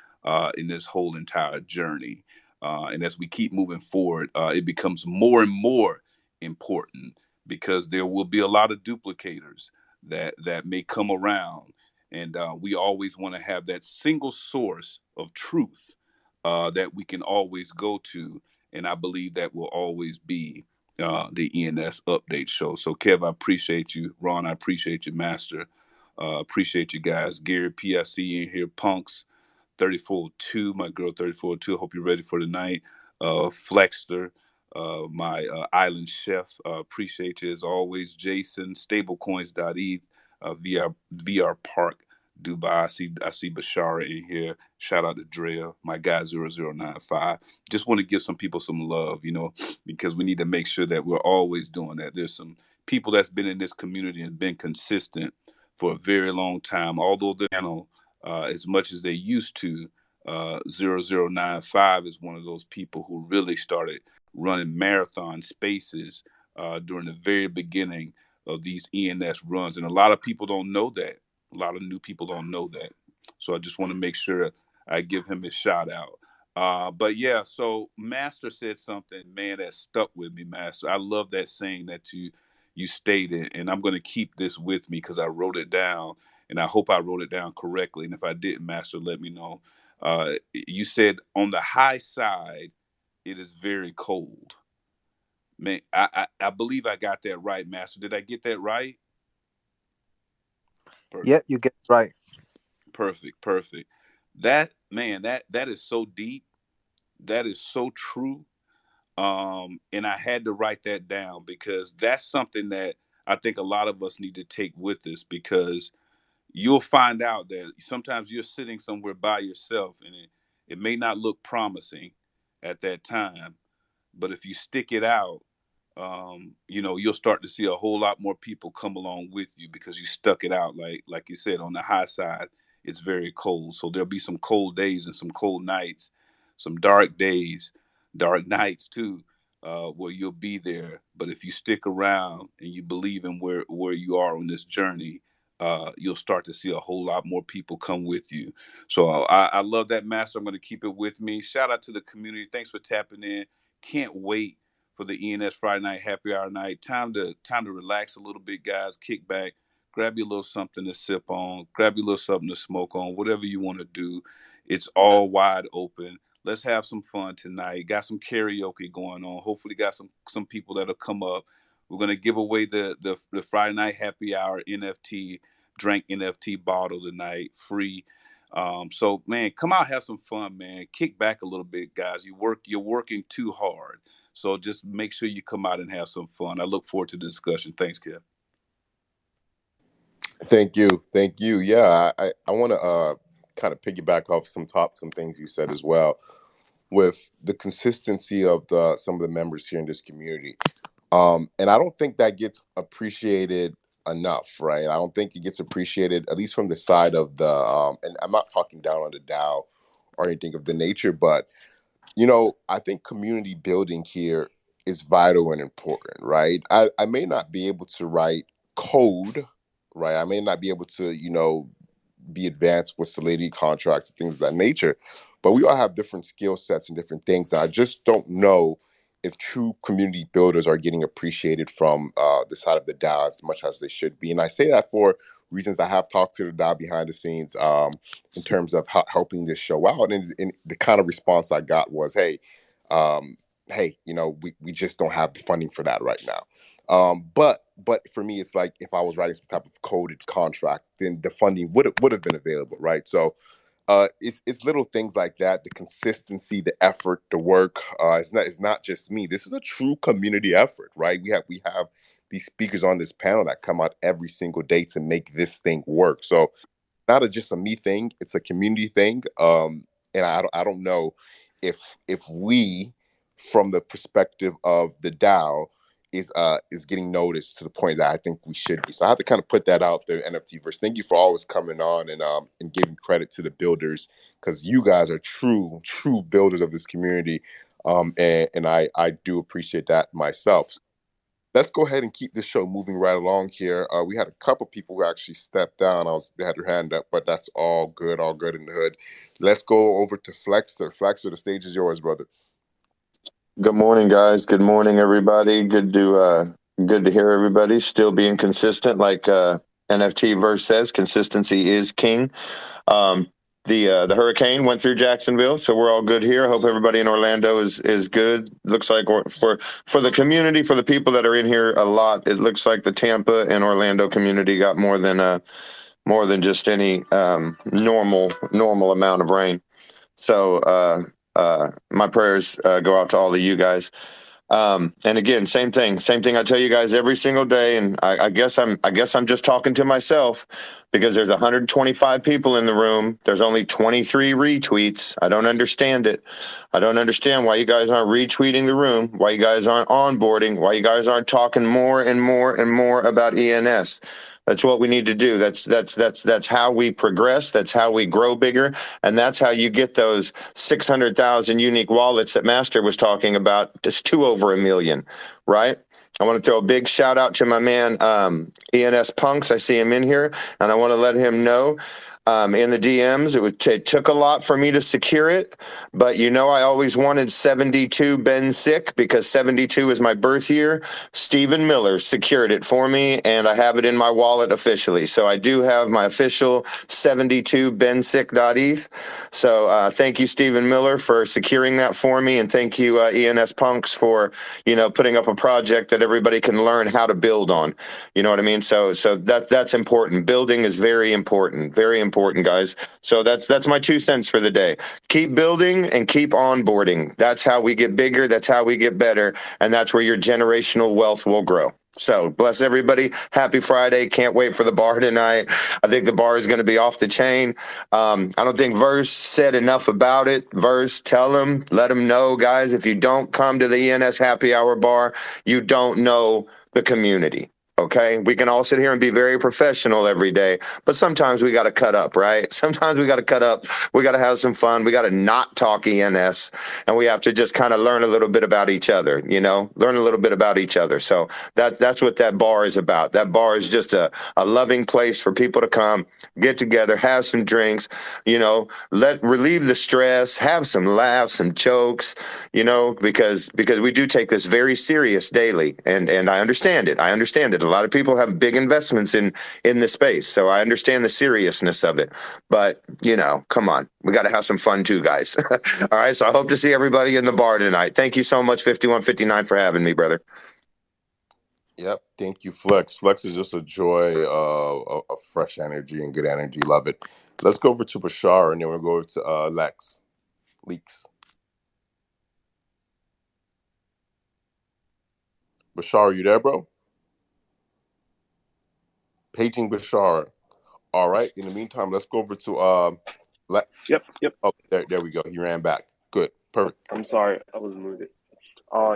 in this whole entire journey. And as we keep moving forward, it becomes more and more important because there will be a lot of duplicators that may come around, and we always want to have that single source of truth that we can always go to, and I believe that will always be the ENS update show. So, Kev, I appreciate you. Ron, I appreciate you. Master, appreciate you guys. Gary, PIC in here. Punks, 3402, my girl 3402. Hope you're ready for tonight. Flexter, my island chef. Appreciate you as always. Jason, stablecoins.eth, VR Park, Dubai. I see Bashara in here. Shout out to Drea, my guy 0095. Just want to give some people some love, because we need to make sure that we're always doing that. There's some people that's been in this community and been consistent for a very long time, although the channel as much as they used to. 0095 is one of those people who really started running marathon spaces during the very beginning of these ENS runs. And a lot of people don't know that. A lot of new people don't know that. So I just want to make sure I give him a shout out. But yeah, so Master said something, man, that stuck with me, Master. I love that saying that you stated, and I'm going to keep this with me because I wrote it down, and I hope I wrote it down correctly. And if I didn't, Master, let me know. You said on the high side, it is very cold. Man, I believe I got that right, Master. Did I get that right? Yeah, Perfect, you get it right. perfect, perfect. That man, that is so deep. That is so true. And I had to write that down because that's something that I think a lot of us need to take with us because you'll find out that sometimes you're sitting somewhere by yourself and it may not look promising at that time, but if you stick it out, you'll start to see a whole lot more people come along with you because you stuck it out. Like you said, on the high side, it's very cold. So there'll be some cold days and some cold nights, some dark days, dark nights too, where you'll be there. But if you stick around and you believe in where you are on this journey, you'll start to see a whole lot more people come with you. So I love that, Master. I'm going to keep it with me. Shout out to the community. Thanks for tapping in. Can't wait for the ENS Friday night happy hour night. Time to relax a little bit, guys. Kick back, grab you a little something to sip on, grab you a little something to smoke on, whatever you want to do. It's all wide open. Let's have some fun tonight. Got some karaoke going on. Hopefully, got some people that'll come up. We're gonna give away the Friday night happy hour NFT drink NFT bottle tonight, free. So man, come out, have some fun, man. Kick back a little bit, guys. You're working too hard. So just make sure you come out and have some fun. I look forward to the discussion. Thanks, Kev. Thank you. Thank you. Yeah, I want to kind of piggyback off some things you said as well with the consistency of some of the members here in this community. And I don't think that gets appreciated enough, right? I don't think it gets appreciated, at least from the side of the and I'm not talking down on the DAO or anything of the nature, but I think community building here is vital and important, right? I may not be able to write code, right? I may not be able to, be advanced with Solidity contracts and things of that nature, but we all have different skill sets and different things. And I just don't know if true community builders are getting appreciated from the side of the DAO as much as they should be. And I say that for reasons. I have talked to the DAO behind the scenes in terms of helping this show out. And the kind of response I got was, um, hey, we just don't have the funding for that right now. But for me, it's like if I was writing some type of coded contract, then the funding would have been available, right? So it's little things like that, the consistency, the effort, the work. It's not just me. This is a true community effort, right? We have these speakers on this panel that come out every single day to make this thing work. So just a me thing; it's a community thing. And I don't know if we, from the perspective of the DAO, is getting noticed to the point that I think we should be. So I have to kind of put that out there. NFT verse. Thank you for always coming on and giving credit to the builders, because you guys are true builders of this community. And I do appreciate that myself. Let's go ahead and keep this show moving right along here. We had a couple people who actually stepped down. They had their hand up, but that's all good in the hood. Let's go over to Flexer. Flexer, the stage is yours, brother. Good morning, guys. Good morning, everybody. Good to hear everybody still being consistent, like NFT verse says. Consistency is king. The hurricane went through Jacksonville, so we're all good here. I hope everybody in Orlando is good. Looks like for the community, for the people that are in here a lot, it looks like the Tampa and Orlando community got more than just any normal amount of rain. So my prayers go out to all of you guys. And again, same thing I tell you guys every single day. And I guess I'm just talking to myself, because there's 125 people in the room. There's only 23 retweets. I don't understand it. I don't understand why you guys aren't retweeting the room, why you guys aren't onboarding, why you guys aren't talking more and more and more about ENS. That's what we need to do. That's how we progress. That's how we grow bigger. And that's how you get those 600,000 unique wallets that Master was talking about, just to over 1 million, right? I want to throw a big shout out to my man, ENS Punks. I see him in here, and I want to let him know in the DMs, it took a lot for me to secure it, but I always wanted 72 Ben Sick, because 72 is my birth year. Stephen Miller secured it for me, and I have it in my wallet officially. So I do have my official 72 bensick.eth. So thank you, Stephen Miller, for securing that for me, and thank you, ENS Punks, for putting up a project that everybody can learn how to build on. You know what I mean? So that's important. Building is very important, guys. So that's my 2 cents for the day. Keep building and keep onboarding. That's how we get bigger. That's how we get better. And that's where your generational wealth will grow. So bless everybody. Happy Friday. Can't wait for the bar tonight. I think the bar is going to be off the chain. I don't think Verse said enough about it. Verse, let them know, guys, if you don't come to the ENS happy hour bar, you don't know the community. Okay, we can all sit here and be very professional every day, but sometimes we got to cut up, right? Sometimes we got to cut up. We got to have some fun. We got to not talk ENS, and we have to just kind of learn a little bit about each other, learn a little bit about each other. So that's what that bar is about. That bar is just a loving place for people to come, get together, have some drinks, relieve the stress, have some laughs, some jokes, because we do take this very serious daily, and I understand it. A lot of people have big investments in this space, so I understand the seriousness of it. But come on, we got to have some fun too, guys. All right, so I hope to see everybody in the bar tonight. Thank you so much, 5159, for having me, brother. Yep, thank you, Flex. Flex is just a joy of fresh energy and good energy. Love it. Let's go over to Bashar, and then we'll go over to Leaks. Bashar, are you there, bro? Paging Bashar. All right. In the meantime, let's go over to Yep. Oh, there we go. He ran back. Good. Perfect. I'm sorry, I was muted.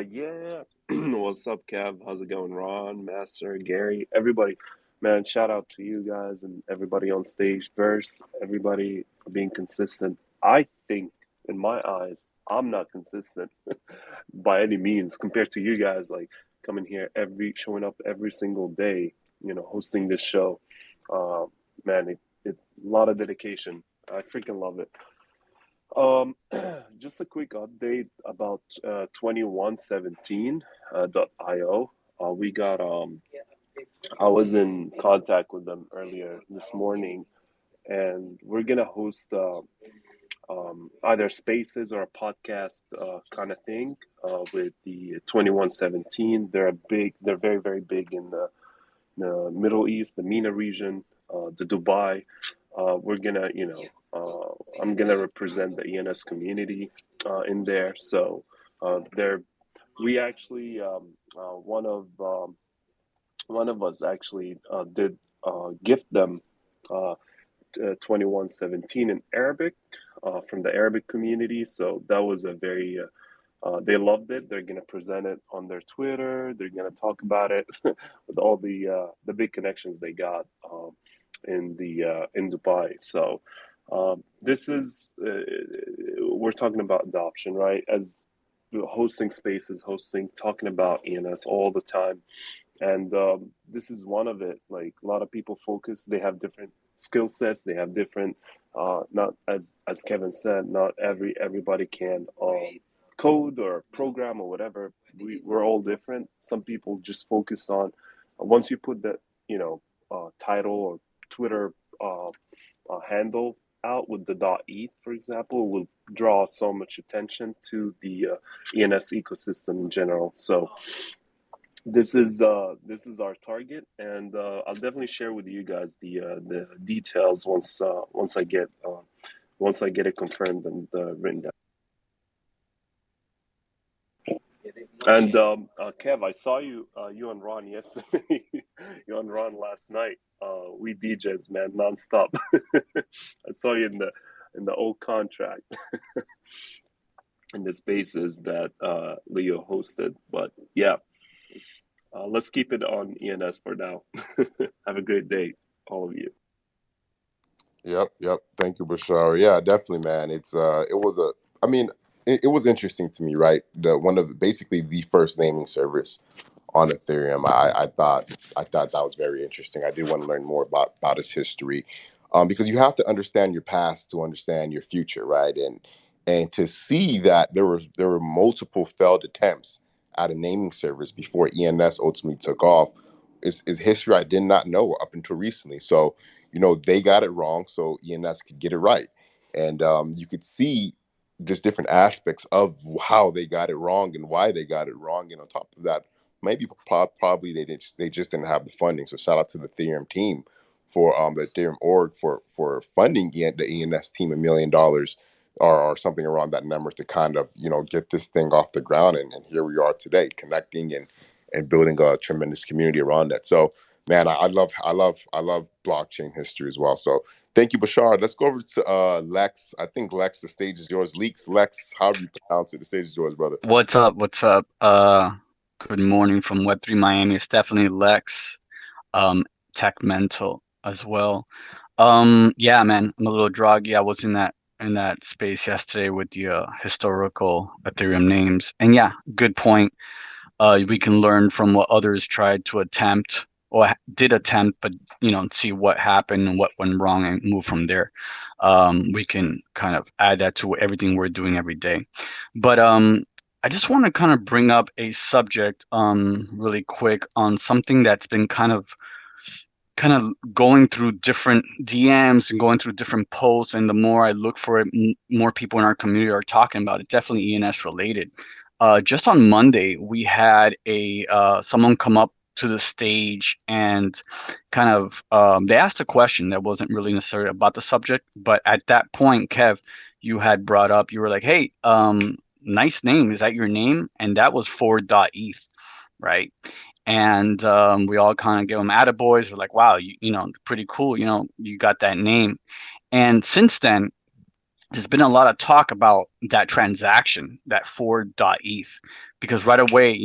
Yeah. What's up, Kev? How's it going, Ron, Master, Gary, everybody? Man, shout out to you guys and everybody on stage. Verse, everybody for being consistent. I think, in my eyes, I'm not consistent by any means compared to you guys. Like coming here showing up every single day. Hosting this show. Uh, Man, it a lot of dedication. I freaking love it. Just a quick update about 2117 .io. We got I was in contact with them earlier this morning, and we're gonna host either spaces or a podcast kind of thing with the 2117. They're very, very big in the Middle East, the MENA region, the Dubai. We're gonna, I'm gonna represent the ENS community in there. So there, we actually one of us actually did gift them uh, 2117 in Arabic from the Arabic community. So that was a very they loved it. They're gonna present it on their Twitter. They're gonna talk about it with all the big connections they got in Dubai. So this is we're talking about adoption, right? As hosting spaces, talking about ENS all the time, and this is one of it. Like a lot of people focus, they have different skill sets, they have different not as Kevin said, not everybody can code or program or whatever. We're all different. Some people just focus on once you put that title or Twitter handle out with the .eth, for example, will draw so much attention to the ENS ecosystem in general. So this is our target, and I'll definitely share with you guys the details once I get it confirmed and written down. And Kev, I saw you and Ron yesterday. You and Ron last night. We DJs, man, nonstop. I saw you in the old contract in the spaces that Leo hosted. But yeah, let's keep it on ENS for now. Have a great day, all of you. Yep. Thank you, Bashar. Yeah, definitely, man. It was interesting to me, right? Basically the first naming service on Ethereum. I thought that was very interesting. I did want to learn more about its history, because you have to understand your past to understand your future, right? And to see that there were multiple failed attempts at a naming service before ENS ultimately took off is history I did not know up until recently. So they got it wrong, so ENS could get it right, and you could see just different aspects of how they got it wrong and why they got it wrong. And on top of that, maybe probably they just didn't have the funding. So shout out to the Ethereum team for the Ethereum org for funding the ENS team $1 million or something around that number to kind of get this thing off the ground. And here we are today, connecting and building a tremendous community around that. So man, I love blockchain history as well. So thank you, Bashar. Let's go over to Lex. I think Lex, the stage is yours. Lex, how do you pronounce it? The stage is yours, brother. What's up? What's up? Good morning from Web3 Miami. It's definitely Lex, Tech Mental as well. Yeah, man, I'm a little groggy. I was in that space yesterday with the historical Ethereum names, and yeah, good point. We can learn from what others tried to attempt or did attempt, but see what happened and what went wrong and move from there. We can kind of add that to everything we're doing every day. But I just want to kind of bring up a subject really quick on something that's been kind of going through different DMs and going through different posts, and the more I look for it, more people in our community are talking about it. Definitely ENS related. Just on Monday, we had someone come up to the stage and kind of they asked a question that wasn't really necessarily about the subject, but at that point, Kev, you had brought up, you were like, "Hey, nice name. Is that your name?" And that was for.eth, right? And we all kind of give them attaboys. We're like, wow, pretty cool. You got that name. And since then, there's been a lot of talk about that transaction, that for.eth, because right away,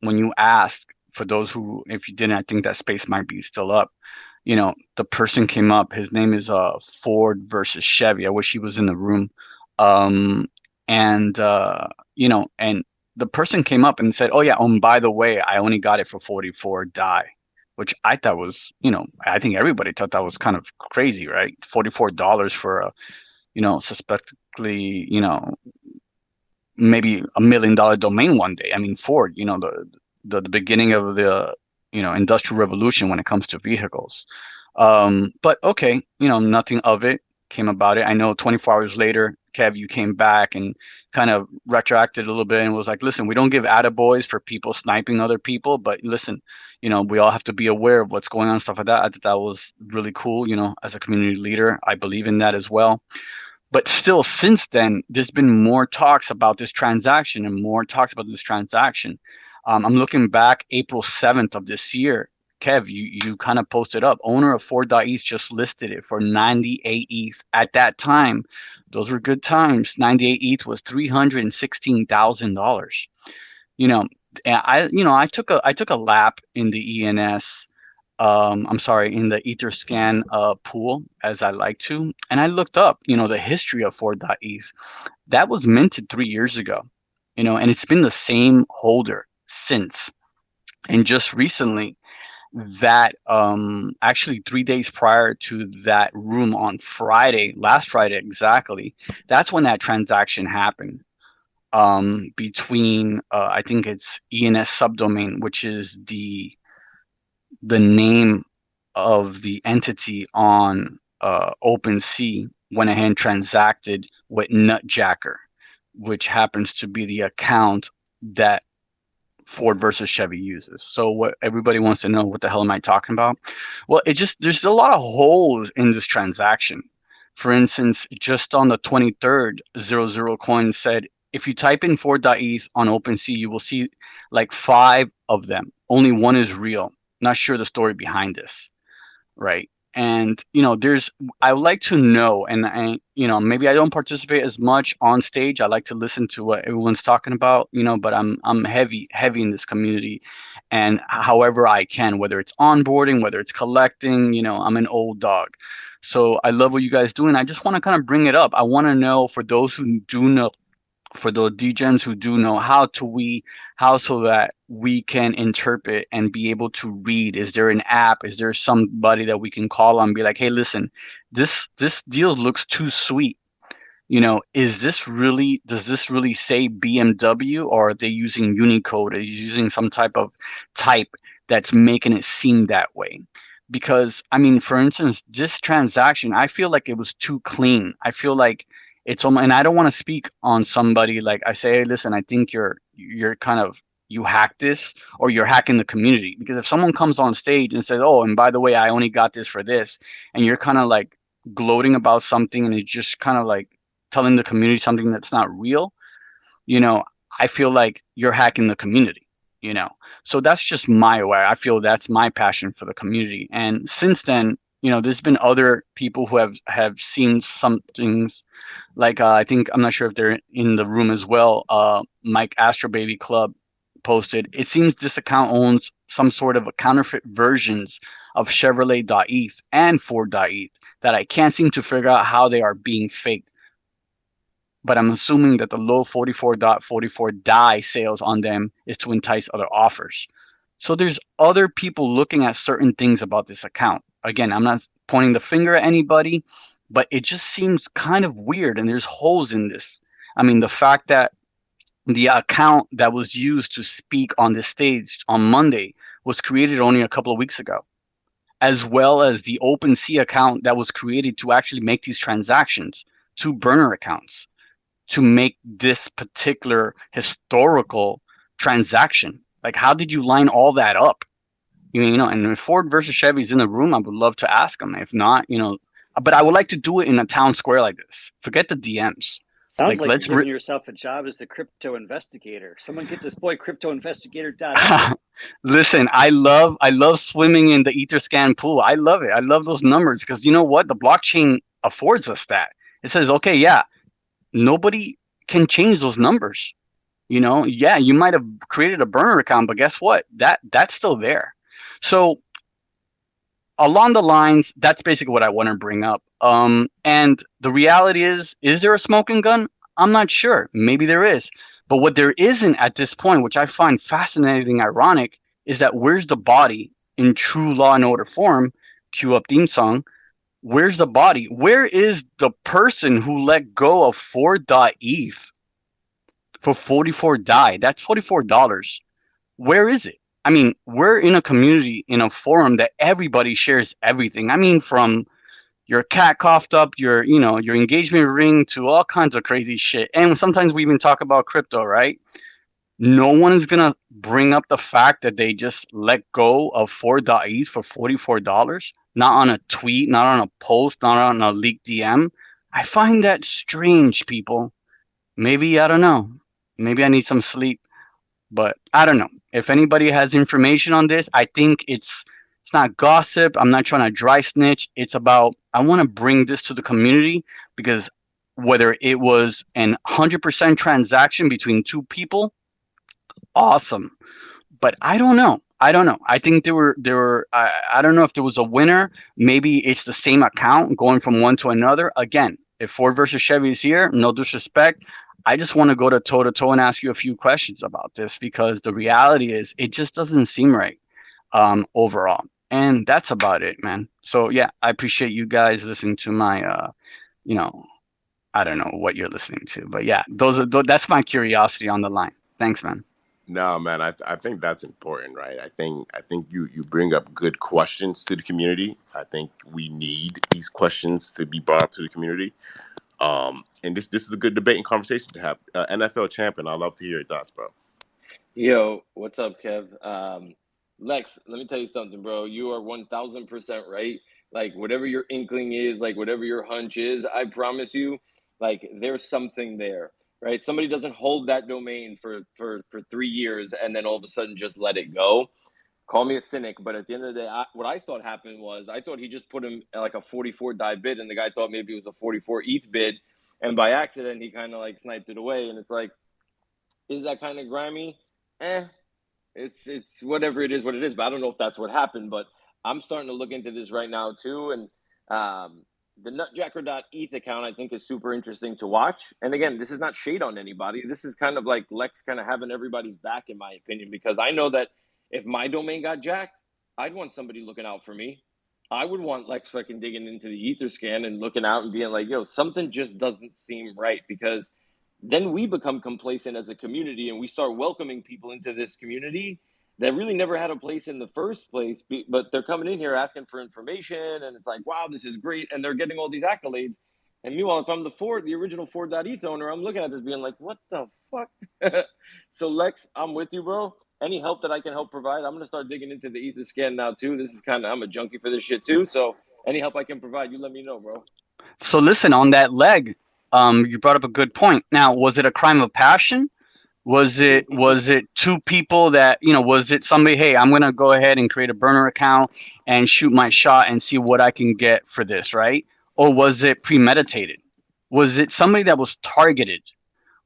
when you ask for those who, if you didn't, I think that space might be still up. The person came up. His name is Ford versus Chevy. I wish he was in the room. Um, and and the person came up and said, "Oh yeah, by the way, I only got it for 44 die," which I thought was, I think everybody thought that was kind of crazy, right? $44 for a, suspectedly, maybe $1 million domain one day. I mean, Ford, the beginning of the industrial revolution when it comes to vehicles. But okay, nothing of it came about it. I know 24 hours later, Kev, you came back and kind of retracted a little bit and was like, listen, we don't give attaboys for people sniping other people, but listen, we all have to be aware of what's going on, stuff like that. I thought that was really cool, as a community leader. I believe in that as well. But still, since then, there's been more talks about this transaction and more talks about this transaction. I'm looking back April 7th of this year. Kev, you kind of posted up. Owner of 4.ETH just listed it for 98 ETH. At that time, those were good times. 98 ETH was $316,000. And I took a lap in the ENS. I'm sorry, in the Etherscan pool, as I like to, and I looked up, the history of 4.ETH. That was minted 3 years ago, and it's been the same holder since. And just recently, that actually 3 days prior to that room on Friday, last Friday exactly, that's when that transaction happened. Between I think it's ENS subdomain, which is the name of the entity on OpenSea, went ahead and transacted with Nutjacker, which happens to be the account that Ford versus Chevy uses. So what everybody wants to know, what the hell am I talking about? Well, there's a lot of holes in this transaction. For instance, just on the 23rd, 00 Coin said, if you type in 4.ETH on OpenSea, you will see like 5 of them. Only one is real. Not sure the story behind this, right? And I would like to know, and maybe I don't participate as much on stage. I like to listen to what everyone's talking about, but I'm heavy in this community, and however I can, whether it's onboarding, whether it's collecting, I'm an old dog. So I love what you guys do, and I just want to kind of bring it up. I want to know, for those who do know, for the degens who do know, how so that we can interpret and be able to read. Is there an app? Is there somebody that we can call on and be like, hey, listen, this deal looks too sweet. Does this really say BMW, or are they using Unicode? Are they using some type of type that's making it seem that way? Because I mean, for instance, this transaction, I feel like it was too clean. I feel like it's almost, and I don't want to speak on somebody like I say, hey, listen, I think you're kind of, you hack this, or you're hacking the community. Because if someone comes on stage and says, oh, and by the way, I only got this for this, and you're kind of like gloating about something, and it's just kind of like telling the community something that's not real, I feel like you're hacking the community, So that's just my way. I feel that's my passion for the community. And since then, there's been other people who have seen some things, like I think, I'm not sure if they're in the room as well. Mike Astro Baby Club posted, it seems this account owns some sort of a counterfeit versions of Chevrolet.eth and Ford.eth that I can't seem to figure out how they are being faked. But I'm assuming that the low 44.44 die sales on them is to entice other offers. So there's other people looking at certain things about this account. Again, I'm not pointing the finger at anybody, but it just seems kind of weird, and there's holes in this. I mean, the fact that the account that was used to speak on the stage on Monday was created only a couple of weeks ago, as well as the OpenSea account that was created to actually make these transactions, 2 burner accounts to make this particular historical transaction. Like, how did you line all that up? And if Ford versus Chevy's in the room, I would love to ask them. If not, but I would like to do it in a town square like this. Forget the DMs. Sounds like you're giving yourself a job as the crypto investigator. Someone get this boy cryptoinvestigator.com. Listen, I love swimming in the Etherscan pool. I love it. I love those numbers, because you know what? The blockchain affords us that. It says, okay, yeah, nobody can change those numbers. Yeah, you might have created a burner account, but guess what? That's still there. So along the lines, that's basically what I want to bring up. And the reality is there a smoking gun? I'm not sure. Maybe there is. But what there isn't at this point, which I find fascinating, ironic, is that where's the body in true Law and Order form? Cue up theme song. Where's the body? Where is the person who let go of 4.eth for 44 DAI? That's $44. Where is it? I mean, we're in a community, in a forum that everybody shares everything. I mean, from your cat coughed up, your engagement ring to all kinds of crazy shit. And sometimes we even talk about crypto, right? No one is gonna bring up the fact that they just let go of 4.eth for $44. Not on a tweet, not on a post, not on a leaked DM. I find that strange, people. Maybe I don't know. Maybe I need some sleep. But I don't know. If anybody has information on this, I think it's not gossip. I'm not trying to dry snitch. It's about I want to bring this to the community because whether it was an 100% transaction between two people, awesome. But I don't know. I don't know. I think there were I don't know if there was a winner. Maybe it's the same account going from one to another. Again, if Ford versus Chevy is here, no disrespect. I just want to go to toe to toe and ask you a few questions about this because the reality is it just doesn't seem right overall. And that's about it, man. So yeah, I appreciate you guys listening to my you know, I don't know what you're listening to, but yeah, that's my curiosity on the line. Thanks, man. No, man, I think that's important, right? I think you bring up good questions to the community. I think we need these questions to be brought up to the community. And this is a good debate and conversation to have. NFL champion, I'd love to hear your thoughts, bro. Yo, what's up, Kev? Lex, let me tell you something, bro. You are 1000% right. Like, whatever your inkling is, like, whatever your hunch is, I promise you, like, there's something there, right? Somebody doesn't hold that domain for 3 years and then all of a sudden just let it go. Call me a cynic, but at the end of the day, what I thought happened was I thought he just put him at like a 44 DAI bid, and the guy thought maybe it was a 44 ETH bid, and by accident, he kind of like sniped it away. And it's like, is that kind of grimy? Eh, it's whatever it is, what it is. But I don't know if that's what happened. But I'm starting to look into this right now too, and the nutjacker.eth account I think is super interesting to watch. And again, this is not shade on anybody. This is kind of like Lex kind of having everybody's back, in my opinion, because I know that if my domain got jacked, I'd want somebody looking out for me. I would want Lex fucking digging into the Etherscan and looking out and being like, yo, something just doesn't seem right, because then we become complacent as a community and we start welcoming people into this community that really never had a place in the first place, but they're coming in here asking for information, and it's like, wow, this is great, and they're getting all these accolades. And meanwhile, if I'm the original Ford.eth owner, I'm looking at this being like, what the fuck? So Lex, I'm with you, bro. Any help that I can help provide, I'm gonna start digging into the Etherscan now too. This is kind of, I'm a junkie for this shit too. So any help I can provide, you let me know, bro. So listen, on that leg, you brought up a good point. Now, was it a crime of passion? Was it two people that, was it somebody, hey, I'm gonna go ahead and create a burner account and shoot my shot and see what I can get for this, right? Or was it premeditated? Was it somebody that was targeted?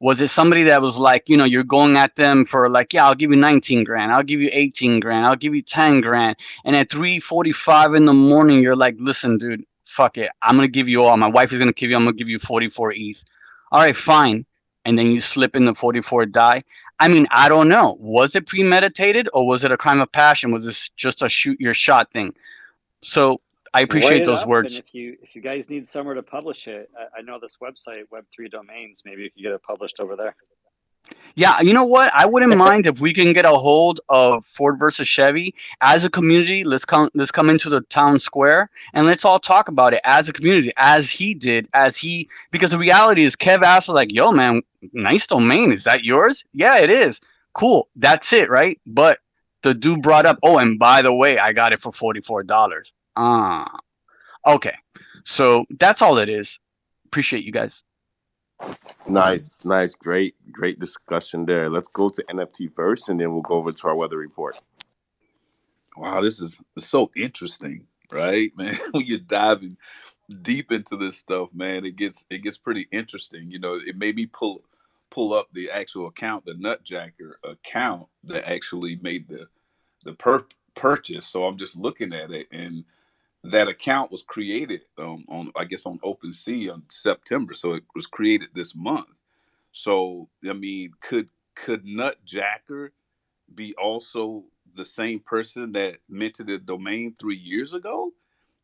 Was it somebody that was like, you're going at them for like, yeah, I'll give you 19 grand, I'll give you 18 grand, I'll give you 10 grand. And at 3:45 in the morning, you're like, listen, dude, fuck it. I'm going to give you all. My wife is going to give you, I'm going to give you 44 ETH. All right, fine. And then you slip in the 44 DAI. I mean, I don't know. Was it premeditated or was it a crime of passion? Was this just a shoot your shot thing? So I Write appreciate it those up, and words. if you guys need somewhere to publish it, I know this website, Web3 Domains. Maybe you could get it published over there. Yeah, you know what? I wouldn't mind if we can get a hold of Ford versus Chevy as a community. Let's come into the town square and let's all talk about it as a community, as he did, because the reality is Kev asked like, "Yo, man, nice domain. Is that yours?" Yeah, it is. Cool. That's it, right? But the dude brought up, "Oh, and by the way, I got it for $44." Ah, okay. So that's all it is. Appreciate you guys. Nice, great discussion there. Let's go to NFT first, and then we'll go over to our weather report. Wow, this is so interesting, right, man? When you're diving deep into this stuff, man, it gets pretty interesting. It made me pull pull up the actual account, the Nutjacker account that actually made the purchase. So I'm just looking at it, and that account was created on I guess on OpenSea on September. So it was created this month. So I mean, could Nutjacker be also the same person that minted the domain 3 years ago?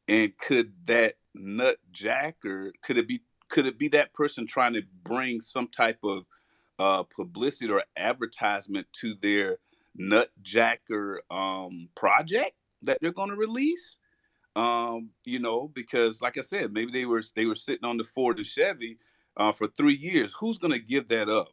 And could that Nutjacker could it be that person trying to bring some type of publicity or advertisement to their Nutjacker project that they're going to release? Because like I said, maybe they were sitting on the Ford and Chevy for 3 years. Who's going to give that up?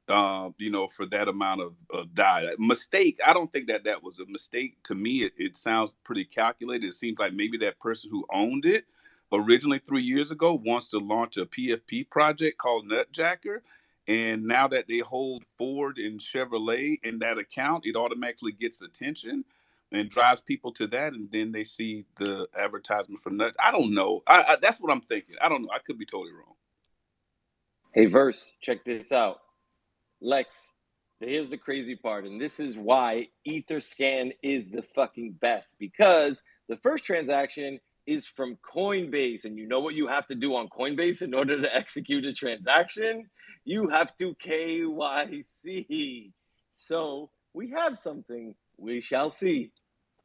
For that amount of die. Mistake, I don't think that was a mistake. To me, it sounds pretty calculated. It seems like maybe that person who owned it originally 3 years ago wants to launch a PFP project called Nutjacker. And now that they hold Ford and Chevrolet in that account, it automatically gets attention and drives people to that. And then they see the advertisement for Nut. I don't know. That's what I'm thinking. I don't know. I could be totally wrong. Hey, Verse, check this out. Lex, here's the crazy part, and this is why Etherscan is the fucking best, because the first transaction is from Coinbase, and you know what you have to do on Coinbase in order to execute a transaction? You have to KYC. So we have something. We shall see.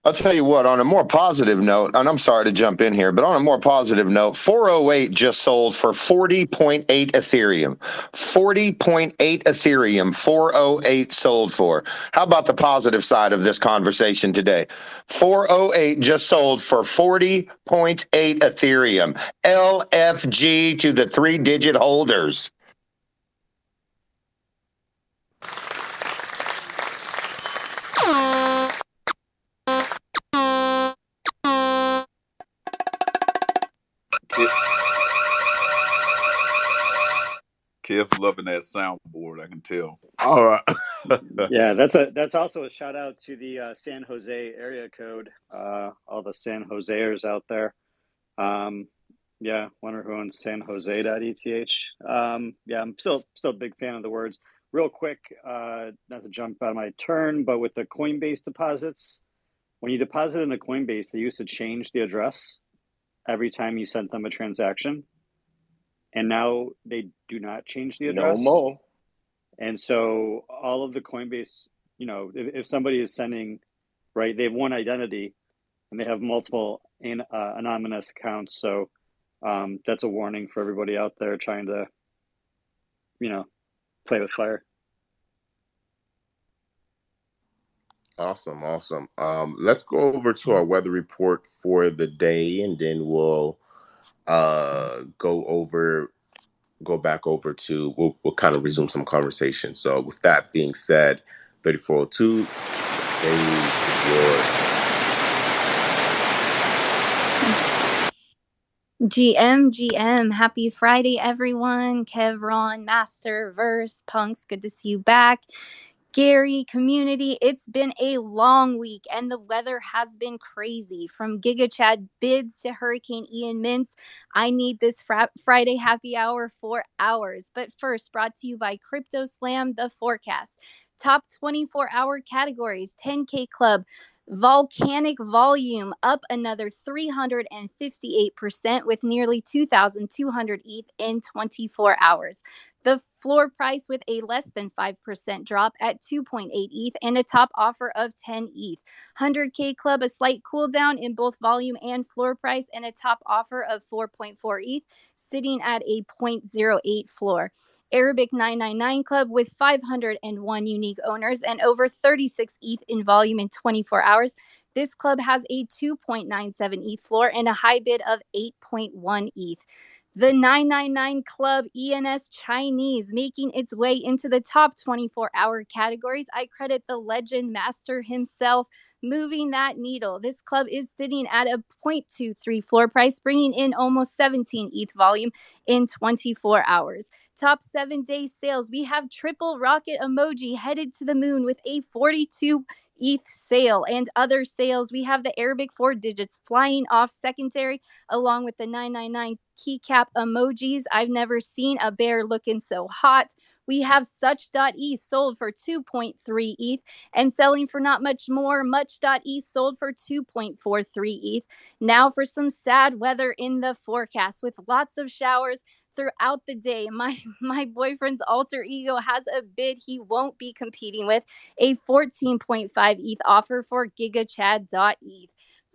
I'll tell you what, on a more positive note, and I'm sorry to jump in here, but on a more positive note, 408 just sold for 40.8 Ethereum. 40.8 Ethereum, 408 sold for. How about the positive side of this conversation today? 408 just sold for 40.8 Ethereum. LFG to the 3-digit holders. Kev's loving that soundboard, I can tell. All right. Yeah, that's also a shout out to the San Jose area code. All the San Joseers out there. Yeah, wonder who owns sanjose.eth. Yeah, I'm still a big fan of the words. Real quick, not to jump out of my turn, but with the Coinbase deposits, when you deposit in a Coinbase, they used to change the address every time you sent them a transaction. And now they do not change the address. No more. And so all of the Coinbase, if somebody is sending, right, they have one identity and they have multiple anonymous accounts. So that's a warning for everybody out there trying to, play with fire. Awesome. Let's go over to our weather report for the day, and then we'll go back over to we'll kind of resume some conversation. So with that being said, 3402, GM, happy Friday, everyone. Kev, Ron, Master, Verse, Punks, good to see you back. Gary, community, it's been a long week and the weather has been crazy. From Giga Chad bids to Hurricane Ian mints, I need this Friday happy hour for hours. But first, brought to you by Crypto Slam, the forecast. Top 24-hour categories, 10K Club, volcanic volume up another 358% with nearly 2,200 ETH in 24 hours. The floor price with a less than 5% drop at 2.8 ETH and a top offer of 10 ETH. 100K Club, a slight cool down in both volume and floor price and a top offer of 4.4 ETH, sitting at a 0.08 floor. Arabic 999 Club with 501 unique owners and over 36 ETH in volume in 24 hours. This club has a 2.97 ETH floor and a high bid of 8.1 ETH. The 999 Club ENS Chinese making its way into the top 24-hour categories. I credit the legend master himself moving that needle. This club is sitting at a 0.23 floor price, bringing in almost 17 ETH volume in 24 hours. Top 7-day sales, we have triple rocket emoji headed to the moon with a 42 ETH sale and other sales. We have the Arabic 4 digits flying off secondary along with the 999 keycap emojis. I've never seen a bear looking so hot. We have Such.eth sold for 2.3 ETH and selling for not much more. Much.eth sold for 2.43 ETH. Now for some sad weather in the forecast with lots of showers throughout the day. My boyfriend's alter ego has a bid he won't be competing with, a 14.5 ETH offer for gigachad.eth.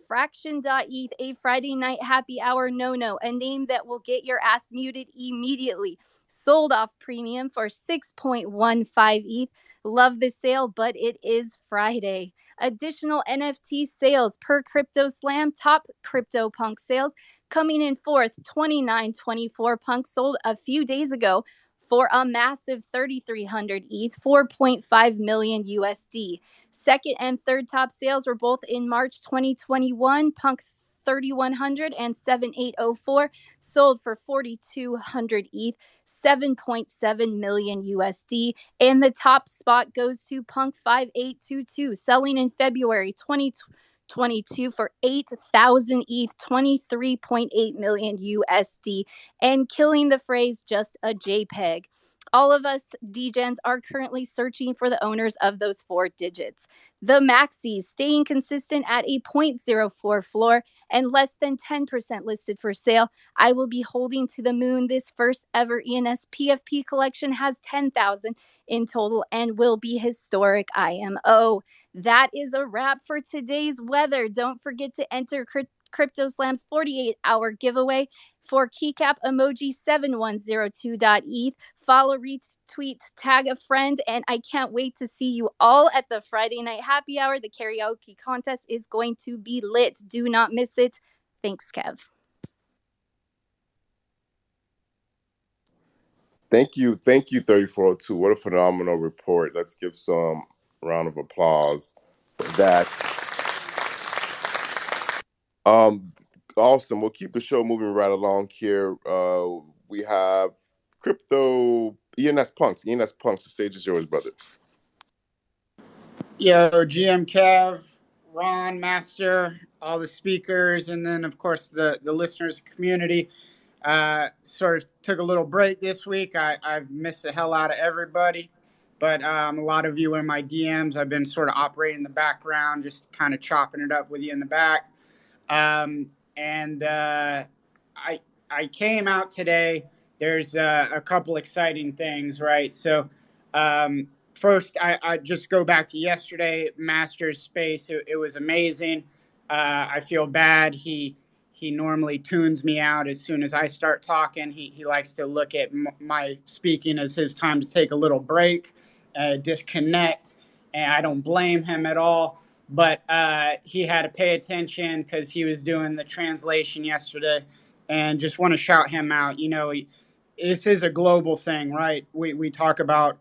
Fraction.eth, a Friday night happy hour no, a name that will get your ass muted immediately. Sold off premium for 6.15 ETH. Love the sale, but it is Friday. Additional NFT sales per Crypto Slam. Top CryptoPunk sales coming in fourth. 2924 Punk sold a few days ago for a massive 3,300 ETH, 4.5 million USD. Second and third top sales were both in March 2021. Punk 3100 and 7804 sold for 4,200 ETH, 7.7 million USD. And the top spot goes to Punk 5822, selling in February 2022 for 8,000 ETH, 23.8 million USD, and killing the phrase just a JPEG. All of us DGens are currently searching for the owners of those 4 digits. The maxis staying consistent at a 0.04 floor and less than 10% listed for sale. I will be holding to the moon. This first ever ENS PFP collection has 10,000 in total and will be historic IMO. That is a wrap for today's weather. Don't forget to enter CryptoSlam's 48-hour giveaway for keycap emoji 7102.eth. Follow, retweet, tag a friend, and I can't wait to see you all at the Friday night happy hour. The karaoke contest is going to be lit. Do not miss it. Thanks, Kev. Thank you, 3402. What a phenomenal report. Let's give some round of applause for that. Awesome. We'll keep the show moving right along here. We have crypto ENS Punks. ENS Punks, the stage is yours, brother. Yo, GM Kev, Ron, Master, all the speakers, and then of course the listeners community. Sort of took a little break this week. I've missed the hell out of everybody, but a lot of you in my DMs, I've been sort of operating in the background, just kind of chopping it up with you in the back. I came out today. There's a couple exciting things, right? So first, I just go back to yesterday, Master's Space. It was amazing. I feel bad. He normally tunes me out as soon as I start talking. He likes to look at my speaking as his time to take a little break, disconnect, and I don't blame him at all. But he had to pay attention because he was doing the translation yesterday, and just want to shout him out. You know, this is a global thing, right? We talk about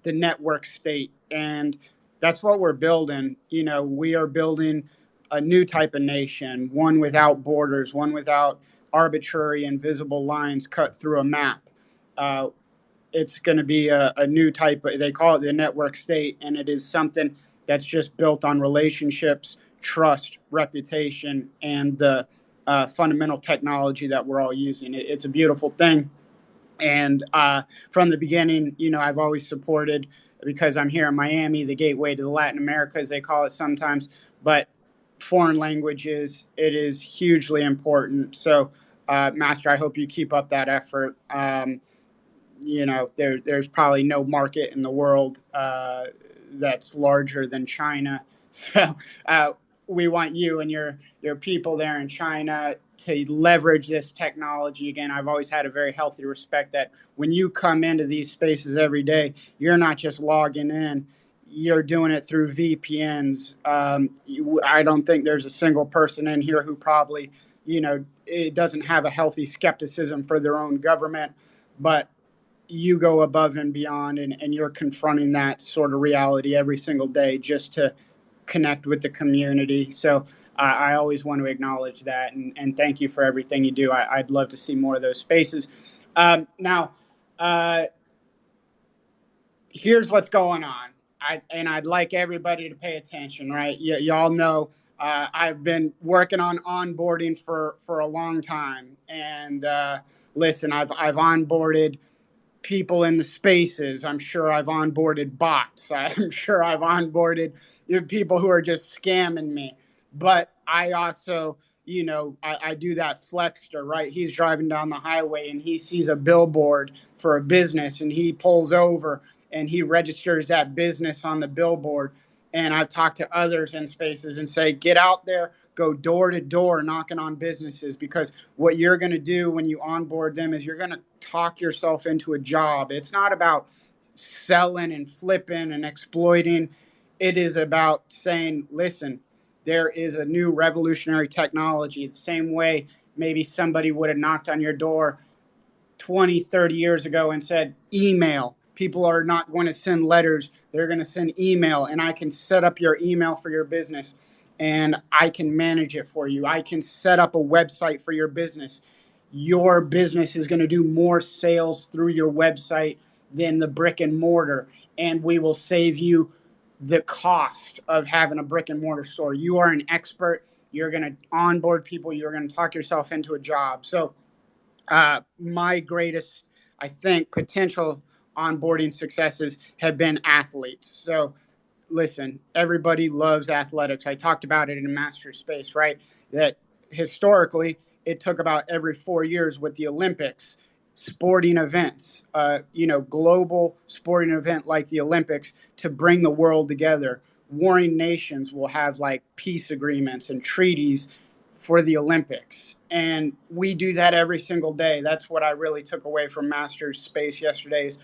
the network state, and that's what we're building. You know, we are building a new type of nation, one without borders, one without arbitrary invisible lines cut through a map. It's going to be a new type of, they call it the network state, and it is something that's just built on relationships, trust, reputation, and the fundamental technology that we're all using. It's a beautiful thing. And from the beginning, you know, I've always supported, because I'm here in Miami, the gateway to Latin America, as they call it sometimes, but foreign languages, it is hugely important. So, Master, I hope you keep up that effort. You know, there's probably no market in the world that's larger than China. So we want you and your people there in China to leverage this technology. Again, I've always had a very healthy respect that when you come into these spaces every day, you're not just logging in, you're doing it through VPNs. I don't think there's a single person in here who probably, you know, it doesn't have a healthy skepticism for their own government, but you go above and beyond, and you're confronting that sort of reality every single day just to connect with the community. So I always want to acknowledge that, and thank you for everything you do. I'd love to see more of those spaces. Now, here's what's going on. I'd like everybody to pay attention, right? Y'all know I've been working on onboarding for a long time, and listen, I've onboarded people in the spaces. I'm sure I've onboarded bots. I'm sure I've onboarded people who are just scamming me. But I also, I do that Flexter, right? He's driving down the highway and he sees a billboard for a business and he pulls over and he registers that business on the billboard. And I've talked to others in spaces and say, get out there, go door to door knocking on businesses, because what you're going to do when you onboard them is you're going to talk yourself into a job. It's not about selling and flipping and exploiting. It is about saying, listen, there is a new revolutionary technology. The same way maybe somebody would have knocked on your door 20, 30 years ago and said, email. People are not going to send letters. They're going to send email, and I can set up your email for your business and I can manage it for you. I can set up a website for your business. Your business is going to do more sales through your website than the brick and mortar, and we will save you the cost of having a brick and mortar store. You are an expert. You're going to onboard people. You're going to talk yourself into a job. So my greatest, I think, potential onboarding successes have been athletes. So listen, everybody loves athletics. I talked about it in Master Space, right? That historically, it took about every 4 years with the Olympics, sporting events, global sporting event like the Olympics, to bring the world together. Warring nations will have like peace agreements and treaties for the Olympics. And we do that every single day. That's what I really took away from Masters Space yesterday is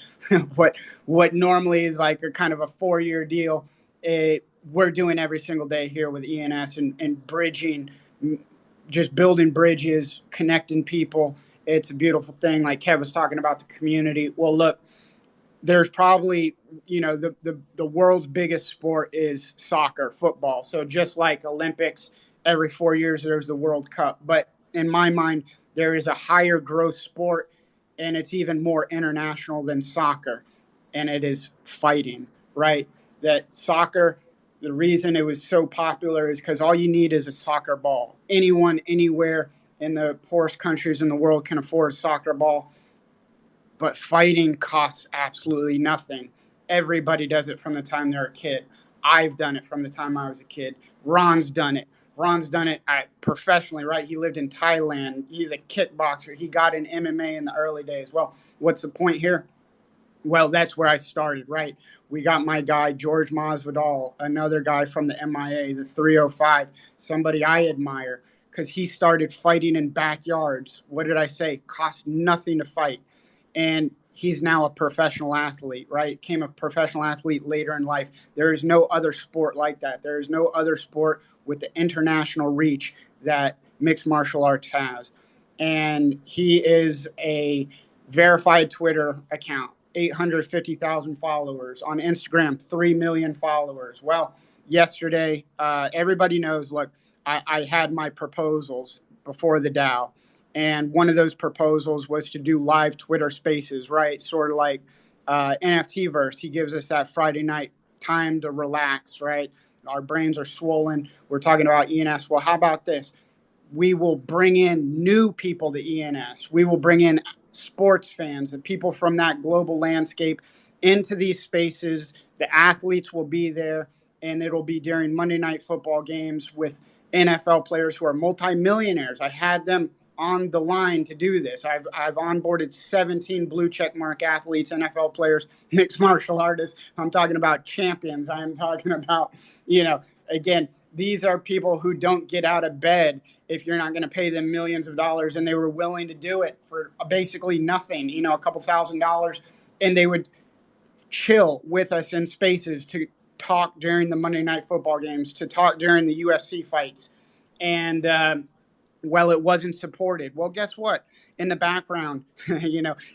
what normally is like a kind of a 4-year deal. We're doing every single day here with ENS and bridging, just building bridges, connecting people. It's a beautiful thing. Like Kev was talking about the community. Well, look, there's probably, the world's biggest sport is soccer, football. So just like Olympics, every 4 years there's the World Cup. But in my mind, there is a higher growth sport, and it's even more international than soccer, and it is fighting, right? That soccer, the reason it was so popular is because all you need is a soccer ball. Anyone, anywhere in the poorest countries in the world can afford a soccer ball. But fighting costs absolutely nothing. Everybody does it from the time they're a kid. I've done it from the time I was a kid. Ron's done it. Ron's done it professionally, right? He lived in Thailand. He's a kickboxer. He got in MMA in the early days. Well, what's the point here? Well, that's where I started, right? We got my guy, George Masvidal, another guy from the MIA, the 305, somebody I admire, because he started fighting in backyards. What did I say? Cost nothing to fight. And he's now a professional athlete, right? Became a professional athlete later in life. There is no other sport like that. There is no other sport with the international reach that mixed martial arts has. And he is a verified Twitter account, 850,000 followers. On Instagram, 3 million followers. Well, yesterday, everybody knows, look, I had my proposals before the DAO. And one of those proposals was to do live Twitter spaces, right? Sort of like NFTverse. He gives us that Friday night time to relax, right? Our brains are swollen. We're talking about ENS. Well, how about this? We will bring in new people to ENS. We will bring in sports fans, the people from that global landscape into these spaces. The athletes will be there, and it'll be during Monday Night Football games with NFL players who are multimillionaires. I had them on the line to do this. I've onboarded 17 blue check mark athletes, NFL players, mixed martial artists. I'm talking about champions. I'm talking about, again, these are people who don't get out of bed if you're not going to pay them millions of dollars, and they were willing to do it for basically nothing, a couple $1,000s, and they would chill with us in spaces to talk during the Monday Night Football games, to talk during the UFC fights. And well, it wasn't supported. Well, guess what? In the background,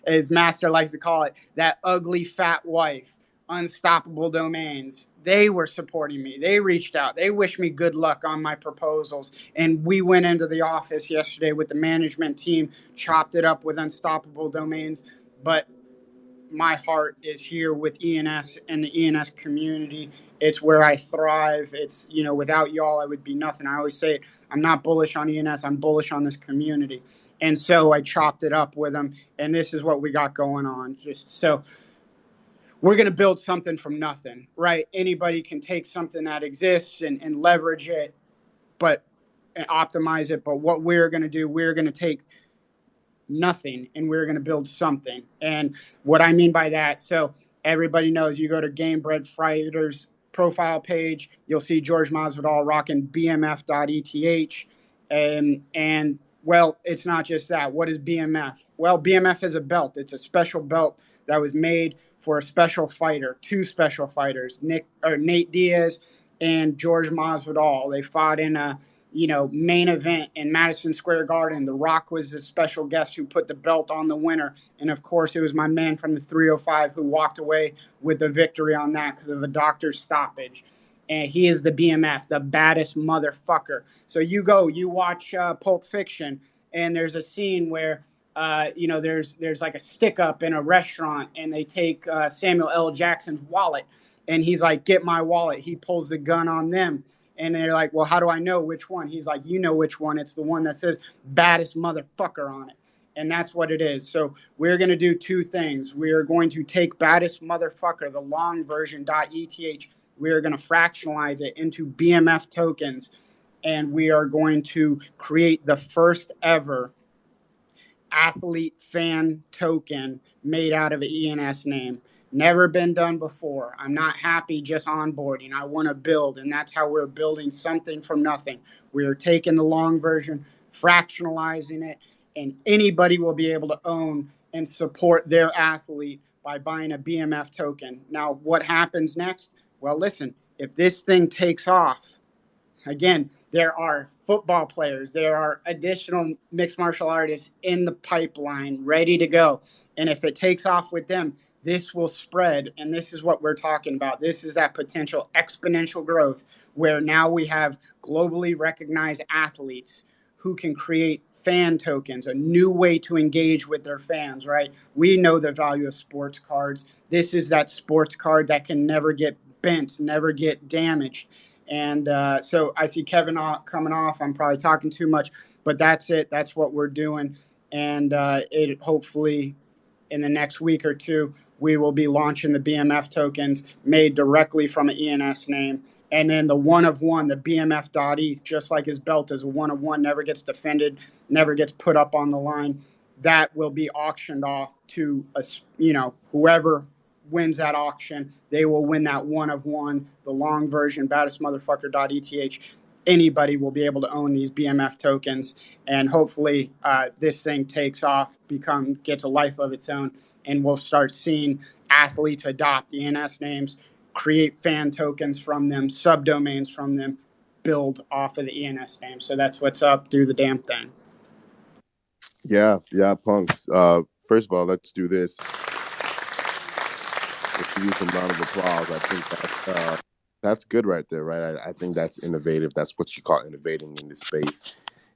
as Master likes to call it, that ugly fat wife, Unstoppable Domains, they were supporting me. They reached out. They wished me good luck on my proposals. And we went into the office yesterday with the management team, chopped it up with Unstoppable Domains. But my heart is here with ENS and the ENS community. It's where I thrive. It's, without y'all, I would be nothing. I always say it, I'm not bullish on ENS, I'm bullish on this community. And so I chopped it up with them, and this is what we got going on. Just so we're going to build something from nothing, right? Anybody can take something that exists and leverage it, and optimize it. But what we're going to do, we're going to take nothing and we're going to build something. And what I mean by that, so everybody knows, you go to Game Bred Fighters profile page, you'll see George Masvidal rocking bmf.eth. And well, it's not just that. What is BMF? Well, BMF is a belt. It's a special belt that was made for a special fighter, two special fighters, Nate Diaz and George Masvidal. They fought in a main event in Madison Square Garden. The Rock was the special guest who put the belt on the winner. And of course, it was my man from the 305 who walked away with the victory on that because of a doctor's stoppage. And he is the BMF, the baddest motherfucker. So you watch Pulp Fiction, and there's a scene where there's like a stick up in a restaurant, and they take Samuel L. Jackson's wallet, and he's like, "Get my wallet." He pulls the gun on them. And they're like, "Well, how do I know which one?" He's like, "You know which one. It's the one that says baddest motherfucker on it." And that's what it is. So we're going to do two things. We are going to take baddest motherfucker, the long version .eth. We are going to fractionalize it into BMF tokens. And we are going to create the first ever athlete fan token made out of an ENS name. Never been done before. I'm not happy just onboarding. I want to build, and that's how we're building something from nothing. We're taking the long version, fractionalizing it, and anybody will be able to own and support their athlete by buying a BMF token. Now, what happens next? Well, listen, if this thing takes off, again, there are football players, there are additional mixed martial artists in the pipeline ready to go. And if it takes off with them, this will spread. And this is what we're talking about. This is that potential exponential growth where now we have globally recognized athletes who can create fan tokens, a new way to engage with their fans, right? We know the value of sports cards. This is that sports card that can never get bent, never get damaged. And so I see Kevin coming off. I'm probably talking too much, but that's it. That's what we're doing. And it hopefully in the next week or two, we will be launching the BMF tokens made directly from an ENS name. And then the one of one, the BMF.eth, just like his belt is a one of one, never gets defended, never gets put up on the line. That will be auctioned off to whoever wins that auction. They will win that one of one, the long version, baddest motherfucker.eth. Anybody will be able to own these BMF tokens, and hopefully this thing takes off, gets a life of its own, and we'll start seeing athletes adopt the ENS names, create fan tokens from them, subdomains from them, build off of the ENS name. So that's what's up. Do the damn thing. Yeah, punks. First of all, let's do this. Let's give you some round of applause. I think that's good right there, right? I think that's innovative. That's what you call innovating in this space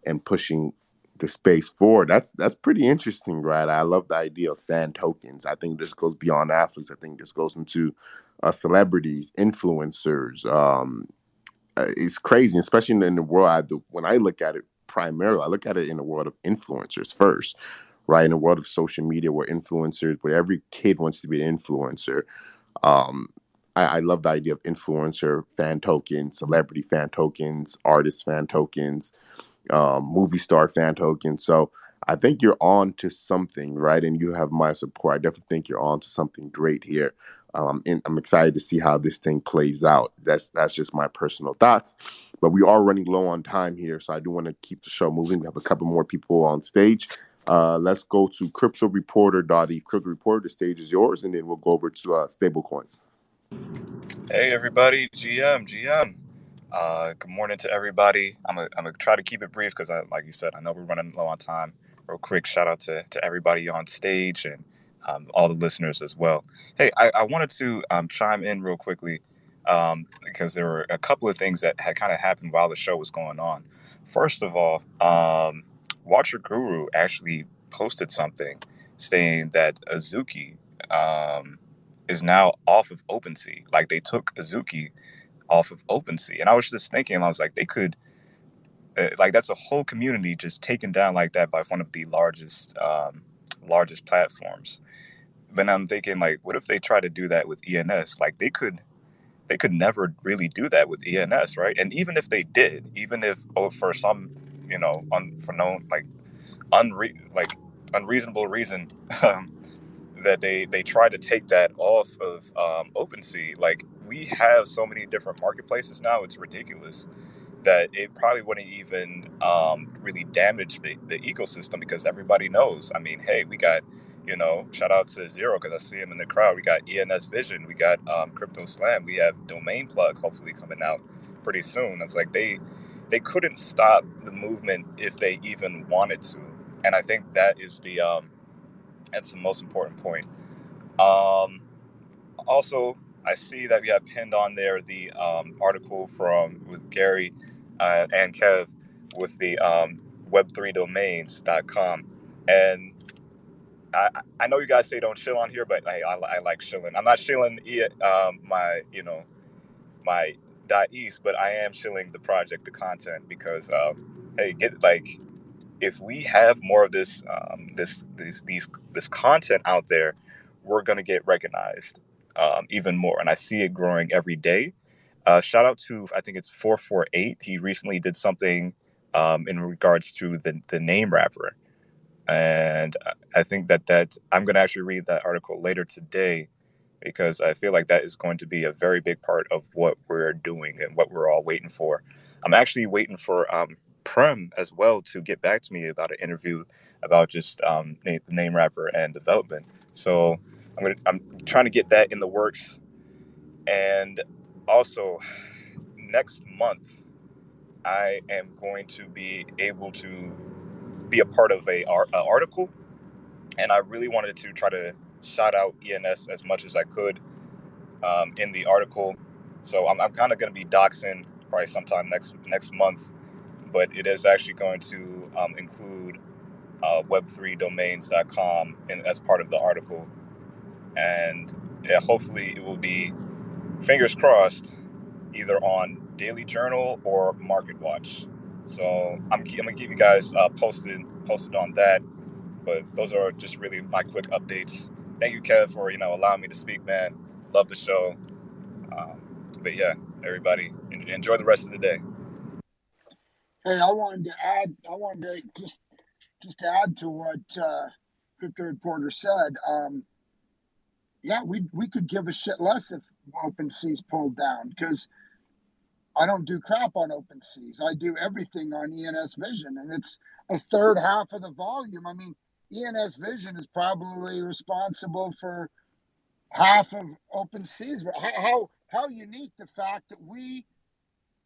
and pushing the space forward. That's pretty interesting, right? I love the idea of fan tokens. I think this goes beyond athletes. I think this goes into celebrities, influencers. It's crazy, especially in the world. When I look at it primarily, I look at it in the world of influencers first, right? In the world of social media, where every kid wants to be an influencer. Um, I love the idea of influencer fan tokens, celebrity fan tokens, artist fan tokens, movie star fan tokens. So I think you're on to something, right? And you have my support. I definitely think you're on to something great here. And I'm excited to see how this thing plays out. That's just my personal thoughts. But we are running low on time here, so I do want to keep the show moving. We have a couple more people on stage. Let's go to cryptoreporter.e. Crypto Reporter, the stage is yours, and then we'll go over to stablecoins. Hey everybody, GM. Good morning to everybody. I'm gonna try to keep it brief because, like you said, I know we're running low on time. Real quick, shout out to everybody on stage and all the listeners as well. Hey, I wanted to chime in real quickly because there were a couple of things that had kind of happened while the show was going on. First of all, Watcher Guru actually posted something saying that Azuki is now off of OpenSea. Like they took Azuki off of OpenSea, and I was just thinking, I was like, they could, like that's a whole community just taken down like that by one of the largest platforms. But I'm thinking, like, what if they try to do that with ENS? Like they could never really do that with ENS, right? And even if they did, even if for some, for no like unreasonable reason, that they try to take that off of OpenSea, like we have so many different marketplaces now, it's ridiculous that it probably wouldn't even really damage the ecosystem, because everybody knows. I mean, hey, we got, shout out to Zero because I see him in the crowd. We got ENS Vision, we got Crypto Slam, we have Domain Plug hopefully coming out pretty soon. It's like they couldn't stop the movement if they even wanted to, and I think that's the most important point. Also, I see that we have pinned on there the article with Gary and Kev with the web3domains.com. And I know you guys say don't chill on here, but I like chilling. I'm not chilling my .east, but I am chilling the project, the content, because hey, if we have more of this this content out there, we're gonna get recognized even more, and I see it growing every day. Shout out to, I think it's 448. He recently did something in regards to the name wrapper, and I think that I'm gonna actually read that article later today, because I feel like that is going to be a very big part of what we're doing and what we're all waiting for. I'm actually waiting for Prem as well to get back to me about an interview about just the name wrapper and development. So I'm trying to get that in the works. And also, next month I am going to be able to be a part of a article, and I really wanted to try to shout out ENS as much as I could in the article. So I'm kind of going to be doxing probably sometime next month, but it is actually going to include web3domains.com as part of the article. And yeah, hopefully it will be, fingers crossed, either on Daily Journal or Market Watch. So I'm gonna keep you guys posted on that. But those are just really my quick updates. Thank you, Kev, for allowing me to speak, man. Love the show. But yeah, everybody, enjoy the rest of the day. Hey, I wanted to just add to what Crypto Reporter said. Yeah, we could give a shit less if OpenSea's pulled down, because I don't do crap on OpenSeas. I do everything on ENS Vision, and it's a third half of the volume. I mean, ENS Vision is probably responsible for half of OpenSea's. How unique the fact that we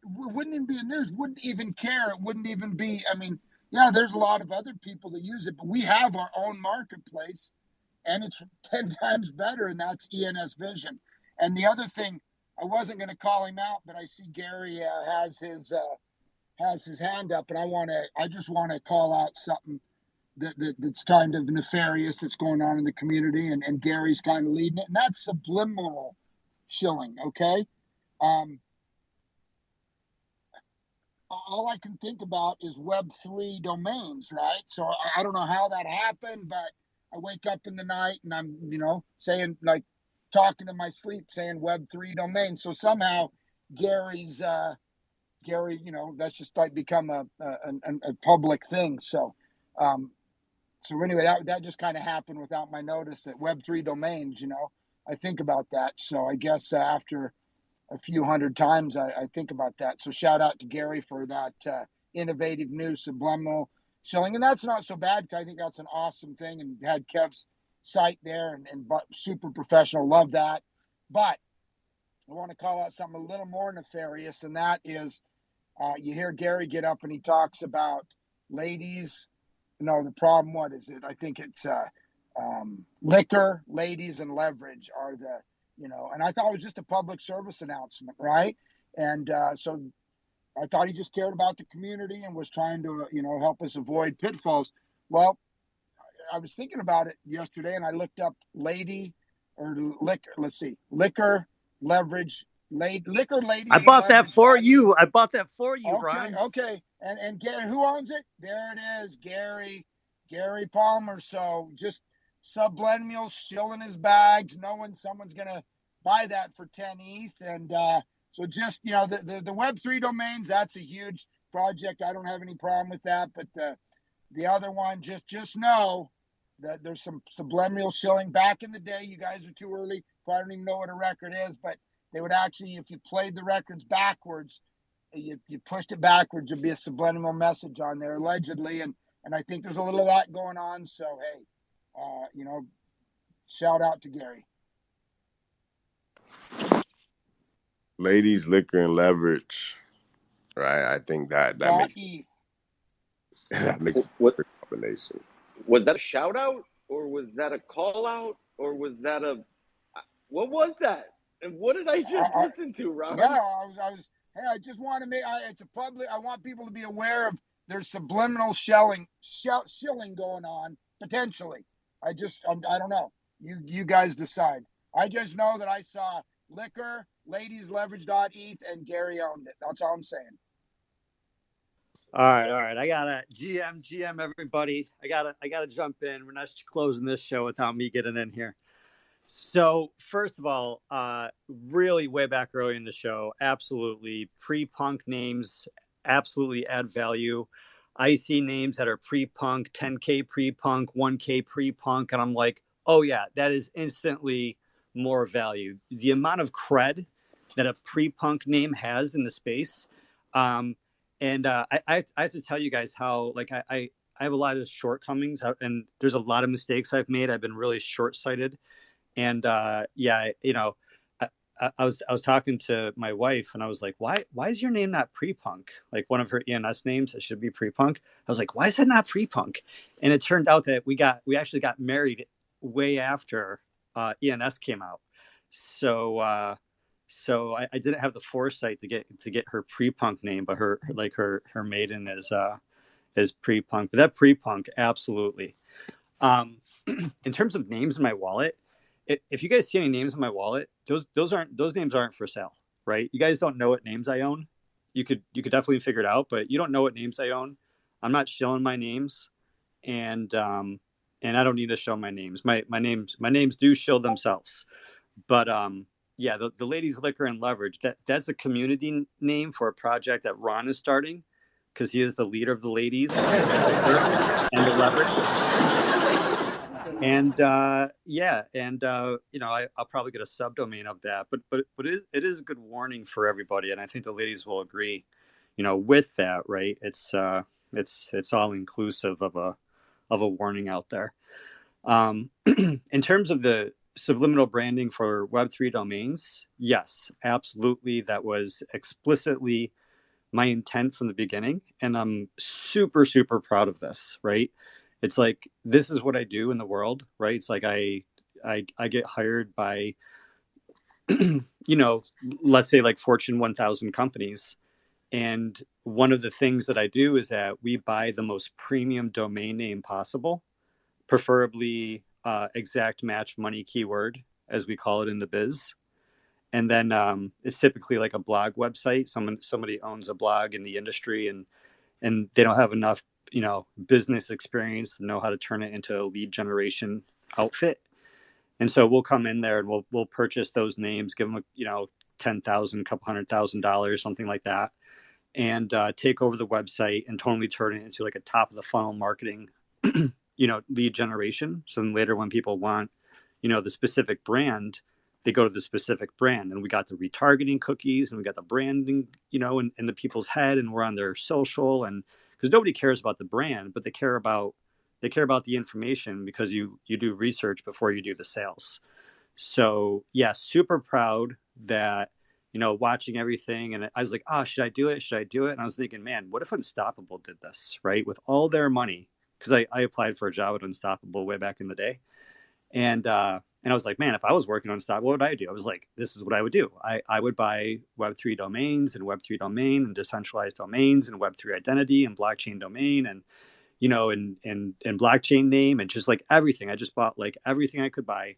wouldn't even be in news, wouldn't even care. It wouldn't even be. I mean, yeah, there's a lot of other people that use it, but we have our own marketplace, and it's 10 times better, and that's ENS Vision. And the other thing, I wasn't going to call him out, but I see Gary has his hand up, and I just want to call out something that's kind of nefarious that's going on in the community, and Gary's kind of leading it, and that's subliminal shilling. Okay. All I can think about is Web3 domains, right? So I don't know how that happened, but I wake up in the night and I'm, saying, like, talking in my sleep, saying Web3 domains. So somehow Gary, that's just like become a public thing. So, so anyway, that just kind of happened without my notice, that Web3 domains, I think about that. So I guess after a few hundred times, I think about that. So shout out to Gary for that innovative new subliminal shilling. And that's not so bad, because I think that's an awesome thing. And had Kev's site there and super professional. Love that. But I want to call out something a little more nefarious, and that is you hear Gary get up and he talks about ladies. The problem, what is it? I think it's liquor, ladies, and leverage are the, and I thought it was just a public service announcement, right? And so I thought he just cared about the community and was trying to, help us avoid pitfalls. Well, I was thinking about it yesterday, and I looked up lady or liquor. Let's see, liquor leverage, liquor ladies. I bought that for you. I bought that for you, Okay, Ron. okay. And Gary, who owns it? There it is, Gary Palmer. So just subliminal shilling his bags, knowing someone's gonna buy that for 10 ETH. And so just the Web3 domains, that's a huge project. I don't have any problem with that. But the other one, just know that there's some subliminal shilling. Back in the day, you guys are too early. I don't even know what a record is, but they would actually, if you played the records backwards, you pushed it backwards, there'd be a subliminal message on there, allegedly, and I think there's a little of that going on. So hey, shout out to Gary. Ladies, liquor, and leverage. Right, I think that makes that makes a perfect combination. Was that a shout out, or was that a call out, or was that what was that? And what did I just listen to, Ron? Yeah, I was. Hey, I just want to make it's a public. I want people to be aware of there's subliminal shilling going on potentially. I don't know. You guys decide. I just know that I saw liquor, ladies leverage.eth, and Gary owned it. That's all I'm saying. All right. I gotta GM everybody. I gotta jump in. We're not closing this show without me getting in here. So first of all, really way back early in the show, absolutely pre-punk names absolutely add value. I see names that are pre-punk, 10K pre-punk, 1K pre-punk, and I'm like, oh yeah, that is instantly more value. The amount of cred that a pre-punk name has in the space. I have to tell you guys how, like, I have a lot of shortcomings, and there's a lot of mistakes I've made. I've been really short-sighted. And I was talking to my wife, and I was like, why is your name not pre-punk? Like one of her ENS names, it should be pre-punk. I was like, why is that not pre-punk? And it turned out that we actually got married way after ENS came out. So I didn't have the foresight to get her pre-punk name, but her maiden is pre-punk. But that pre-punk, absolutely. In terms of names in my wallet, if you guys see any names in my wallet, those names aren't for sale, right? You guys don't know what names I own. You could definitely figure it out, but you don't know what names I own. I'm not showing my names, and I don't need to show my names. My names do show themselves. But yeah, the Ladies Liquor and Leverage, that's a community name for a project that Ron is starting, because he is the leader of the ladies and the leverage. And I'll probably get a subdomain of that, but it is a good warning for everybody, and I think the ladies will agree, with that, right? It's all inclusive of a warning out there. In terms of the subliminal branding for Web3 domains, yes, absolutely, that was explicitly my intent from the beginning, and I'm super, super proud of this, right? It's like, this is what I do in the world, right? It's like I get hired by, let's say like Fortune 1000 companies. And one of the things that I do is that we buy the most premium domain name possible, preferably exact match money keyword, as we call it in the biz. And then it's typically like a blog website. Somebody owns a blog in the industry, and they don't have enough business experience to know how to turn it into a lead generation outfit. And so we'll come in there and we'll purchase those names, give them $10,000, couple $100,000, something like that, and take over the website and totally turn it into like a top of the funnel marketing lead generation. So then later, when people want the specific brand, they go to the specific brand, and we got the retargeting cookies, and we got the branding in the people's head, and we're on their social, and because nobody cares about the brand, but they care about the information, because you do research before you do the sales. So yeah, super proud that watching everything, and I was like, should I do it? And I was thinking, man, what if Unstoppable did this, right, with all their money? Because I applied for a job at Unstoppable way back in the day, and I was like, man, if I was working on Unstoppable, what would I do? I was like, this is what I would do. I would buy Web3 domains and Web3 domain and decentralized domains and Web3 identity and blockchain domain and and blockchain name, and just like everything. I just bought like everything I could buy,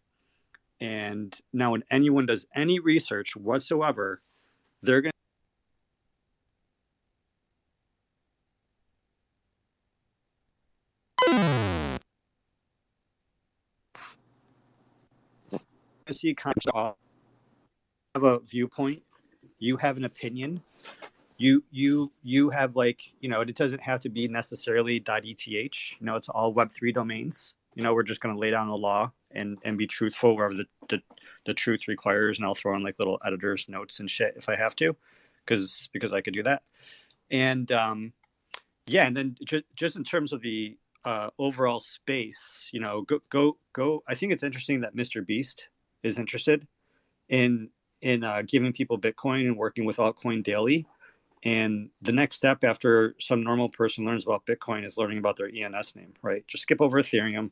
And now when anyone does any research whatsoever, they're going to see kind of have a viewpoint, you have an opinion, you have, like, it doesn't have to be necessarily .eth, it's all Web3 domains. We're just going to lay down the law and be truthful wherever the truth requires, and I'll throw in like little editor's notes and shit if I have to, because I could do that. And yeah, and then just in terms of the overall space, go. I think it's interesting that Mr. Beast is interested in giving people Bitcoin and working with Altcoin Daily. And the next step after some normal person learns about Bitcoin is learning about their ENS name, right? Just skip over Ethereum,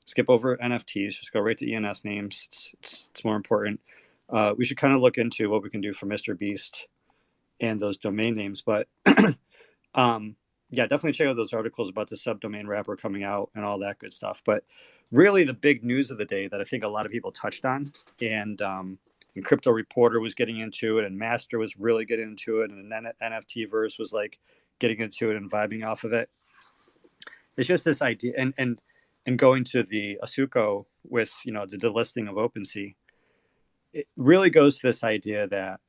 skip over NFTs, just go right to ENS names. It's more important. We should kind of look into what we can do for Mr. Beast and those domain names. But yeah, definitely check out those articles about the subdomain wrapper coming out and all that good stuff. But really the big news of the day that I think a lot of people touched on, and Crypto Reporter was getting into it, and Master was really getting into it, and then NFT verse was like getting into it and vibing off of it. It's just this idea, and going to the Asuko with the delisting of OpenSea, it really goes to this idea that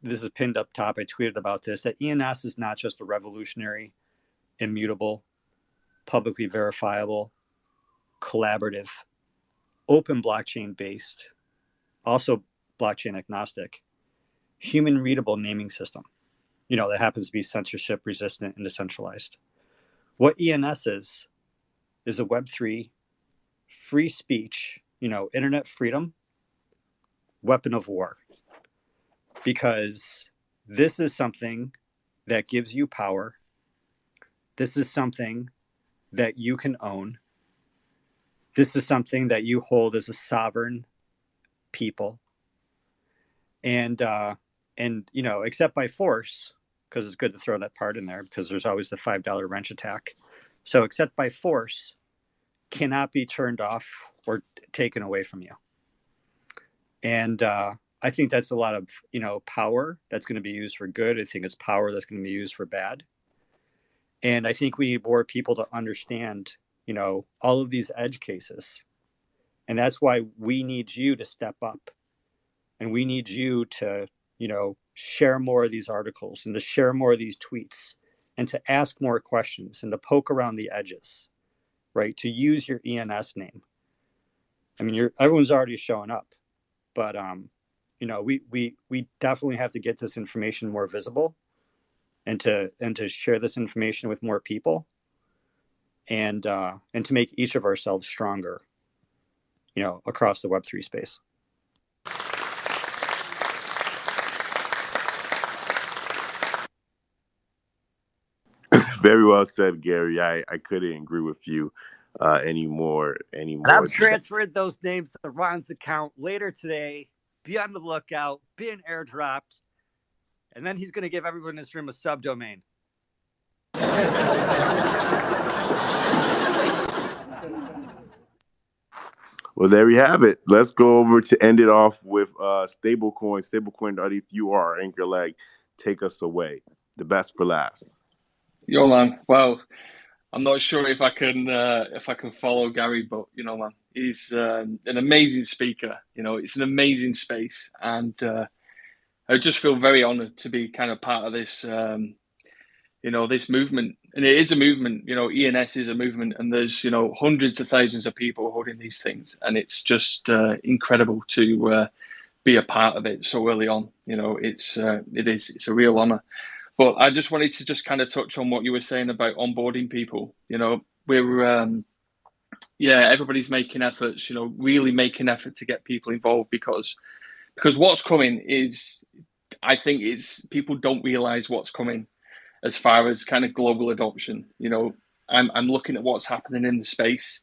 this is pinned up top. I tweeted about this, that ENS is not just a revolutionary, immutable, publicly verifiable, collaborative, open blockchain based, also blockchain agnostic, human readable naming system, that happens to be censorship resistant and decentralized. What ENS is a Web3 free speech, internet freedom weapon of war. Because this is something that gives you power. This is something that you can own. This is something that you hold as a sovereign people. And except by force, because it's good to throw that part in there, because there's always the $5 wrench attack. So except by force cannot be turned off or taken away from you. And I think that's a lot of, power that's going to be used for good. I think it's power that's going to be used for bad. And I think we need more people to understand, all of these edge cases. And that's why we need you to step up. And we need you to, share more of these articles and to share more of these tweets and to ask more questions and to poke around the edges, right? To use your ENS name. I mean, everyone's already showing up, but, we definitely have to get this information more visible and to share this information with more people and to make each of ourselves stronger, across the Web3 space. Very well said, Gary. I couldn't agree with you anymore. And I'm transferring those names to Ron's account later today. Be on the lookout, being airdropped, and then he's going to give everyone in this room a subdomain. Well, there we have it. Let's go over to end it off with stablecoin. Stablecoin.eth, you are our anchor leg. Take us away. The best for last. Yo, man. Well, I'm not sure if I can follow Gary, but man, he's an amazing speaker. It's an amazing space, and I just feel very honored to be kind of part of this. This movement, and it is a movement. ENS is a movement, and there's hundreds of thousands of people holding these things, and it's just incredible to be a part of it so early on. It's a real honor. But I just wanted to just kind of touch on what you were saying about onboarding people. We're everybody's making efforts. Really making effort to get people involved because what's coming is, I think, is people don't realize what's coming as far as kind of global adoption. I'm looking at what's happening in the space.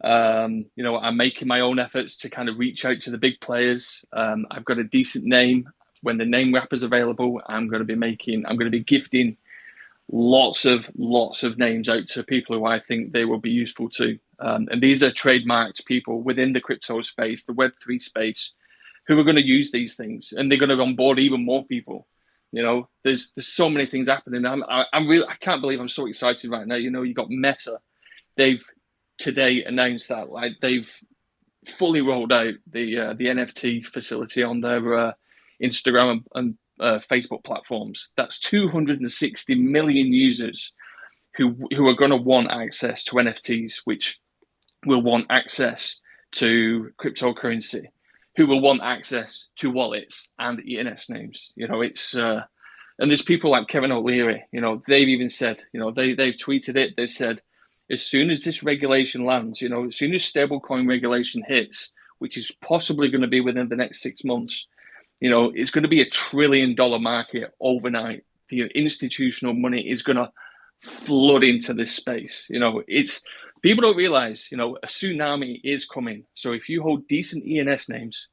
I'm making my own efforts to kind of reach out to the big players. I've got a decent name. When the name wrapper is available, I'm going to be gifting lots of names out to people who I think they will be useful to. And these are trademarked people within the crypto space, the Web3 space, who are going to use these things, and they're going to onboard even more people. You know, there's so many things happening. I'm really, I can't believe I'm so excited right now. You know, you got Meta. They've today announced that like they've fully rolled out the NFT facility on their Instagram and Facebook platforms. That's 260 million users who are going to want access to NFTs, which will want access to cryptocurrency, who will want access to wallets and ENS names. You know, it's and there's people like Kevin O'Leary. You know, they've even said, you know, they've tweeted it. They said, as soon as this regulation lands, you know, as soon as stablecoin regulation hits, which is possibly going to be within the next 6 months, you know, it's going to be $1 trillion market overnight. The institutional money is going to flood into this space. You know, it's people don't realize, you know, a tsunami is coming. So if you hold decent ENS names,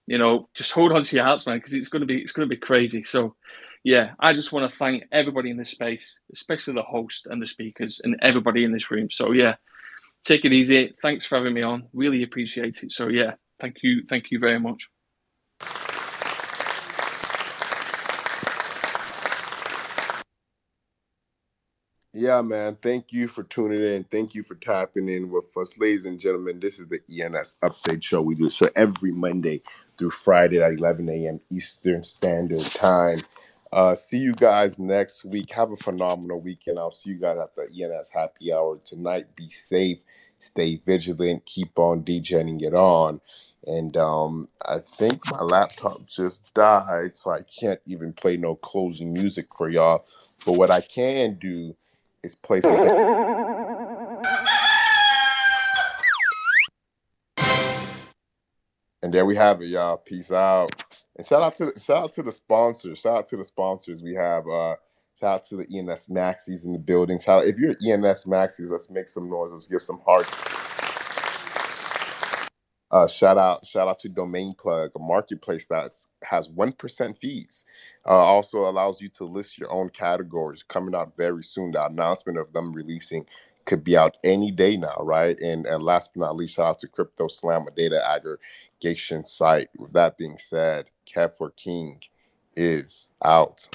you know, just hold on to your hearts, man, because it's going to be crazy. So, yeah, I just want to thank everybody in this space, especially the host and the speakers and everybody in this room. So, yeah, take it easy. Thanks for having me on. Really appreciate it. So, yeah, thank you very much. Yeah, man. Thank you for tuning in. Thank you for tapping in with us. Ladies and gentlemen, this is the ENS Update Show. We do so every Monday through Friday at 11 a.m. Eastern Standard Time. See you guys next week. Have a phenomenal weekend. I'll see you guys at the ENS Happy Hour tonight. Be safe. Stay vigilant. Keep on DJing it on. And I think my laptop just died, so I can't even play no closing music for y'all. But what I can do is play something. And there we have it, y'all. Peace out. And shout out to the sponsors. Shout out to the sponsors. We have shout out to the ENS Maxis in the building. Shout out if you're ENS Maxis, let's make some noise. Let's give some hearts. Shout out to Domain Plug, a marketplace that has 1% fees. Also allows you to list your own categories. Coming out very soon. The announcement of them releasing could be out any day now, right? And last but not least, shout out to Crypto Slam, a data aggregation site. With that being said, Kev for King is out.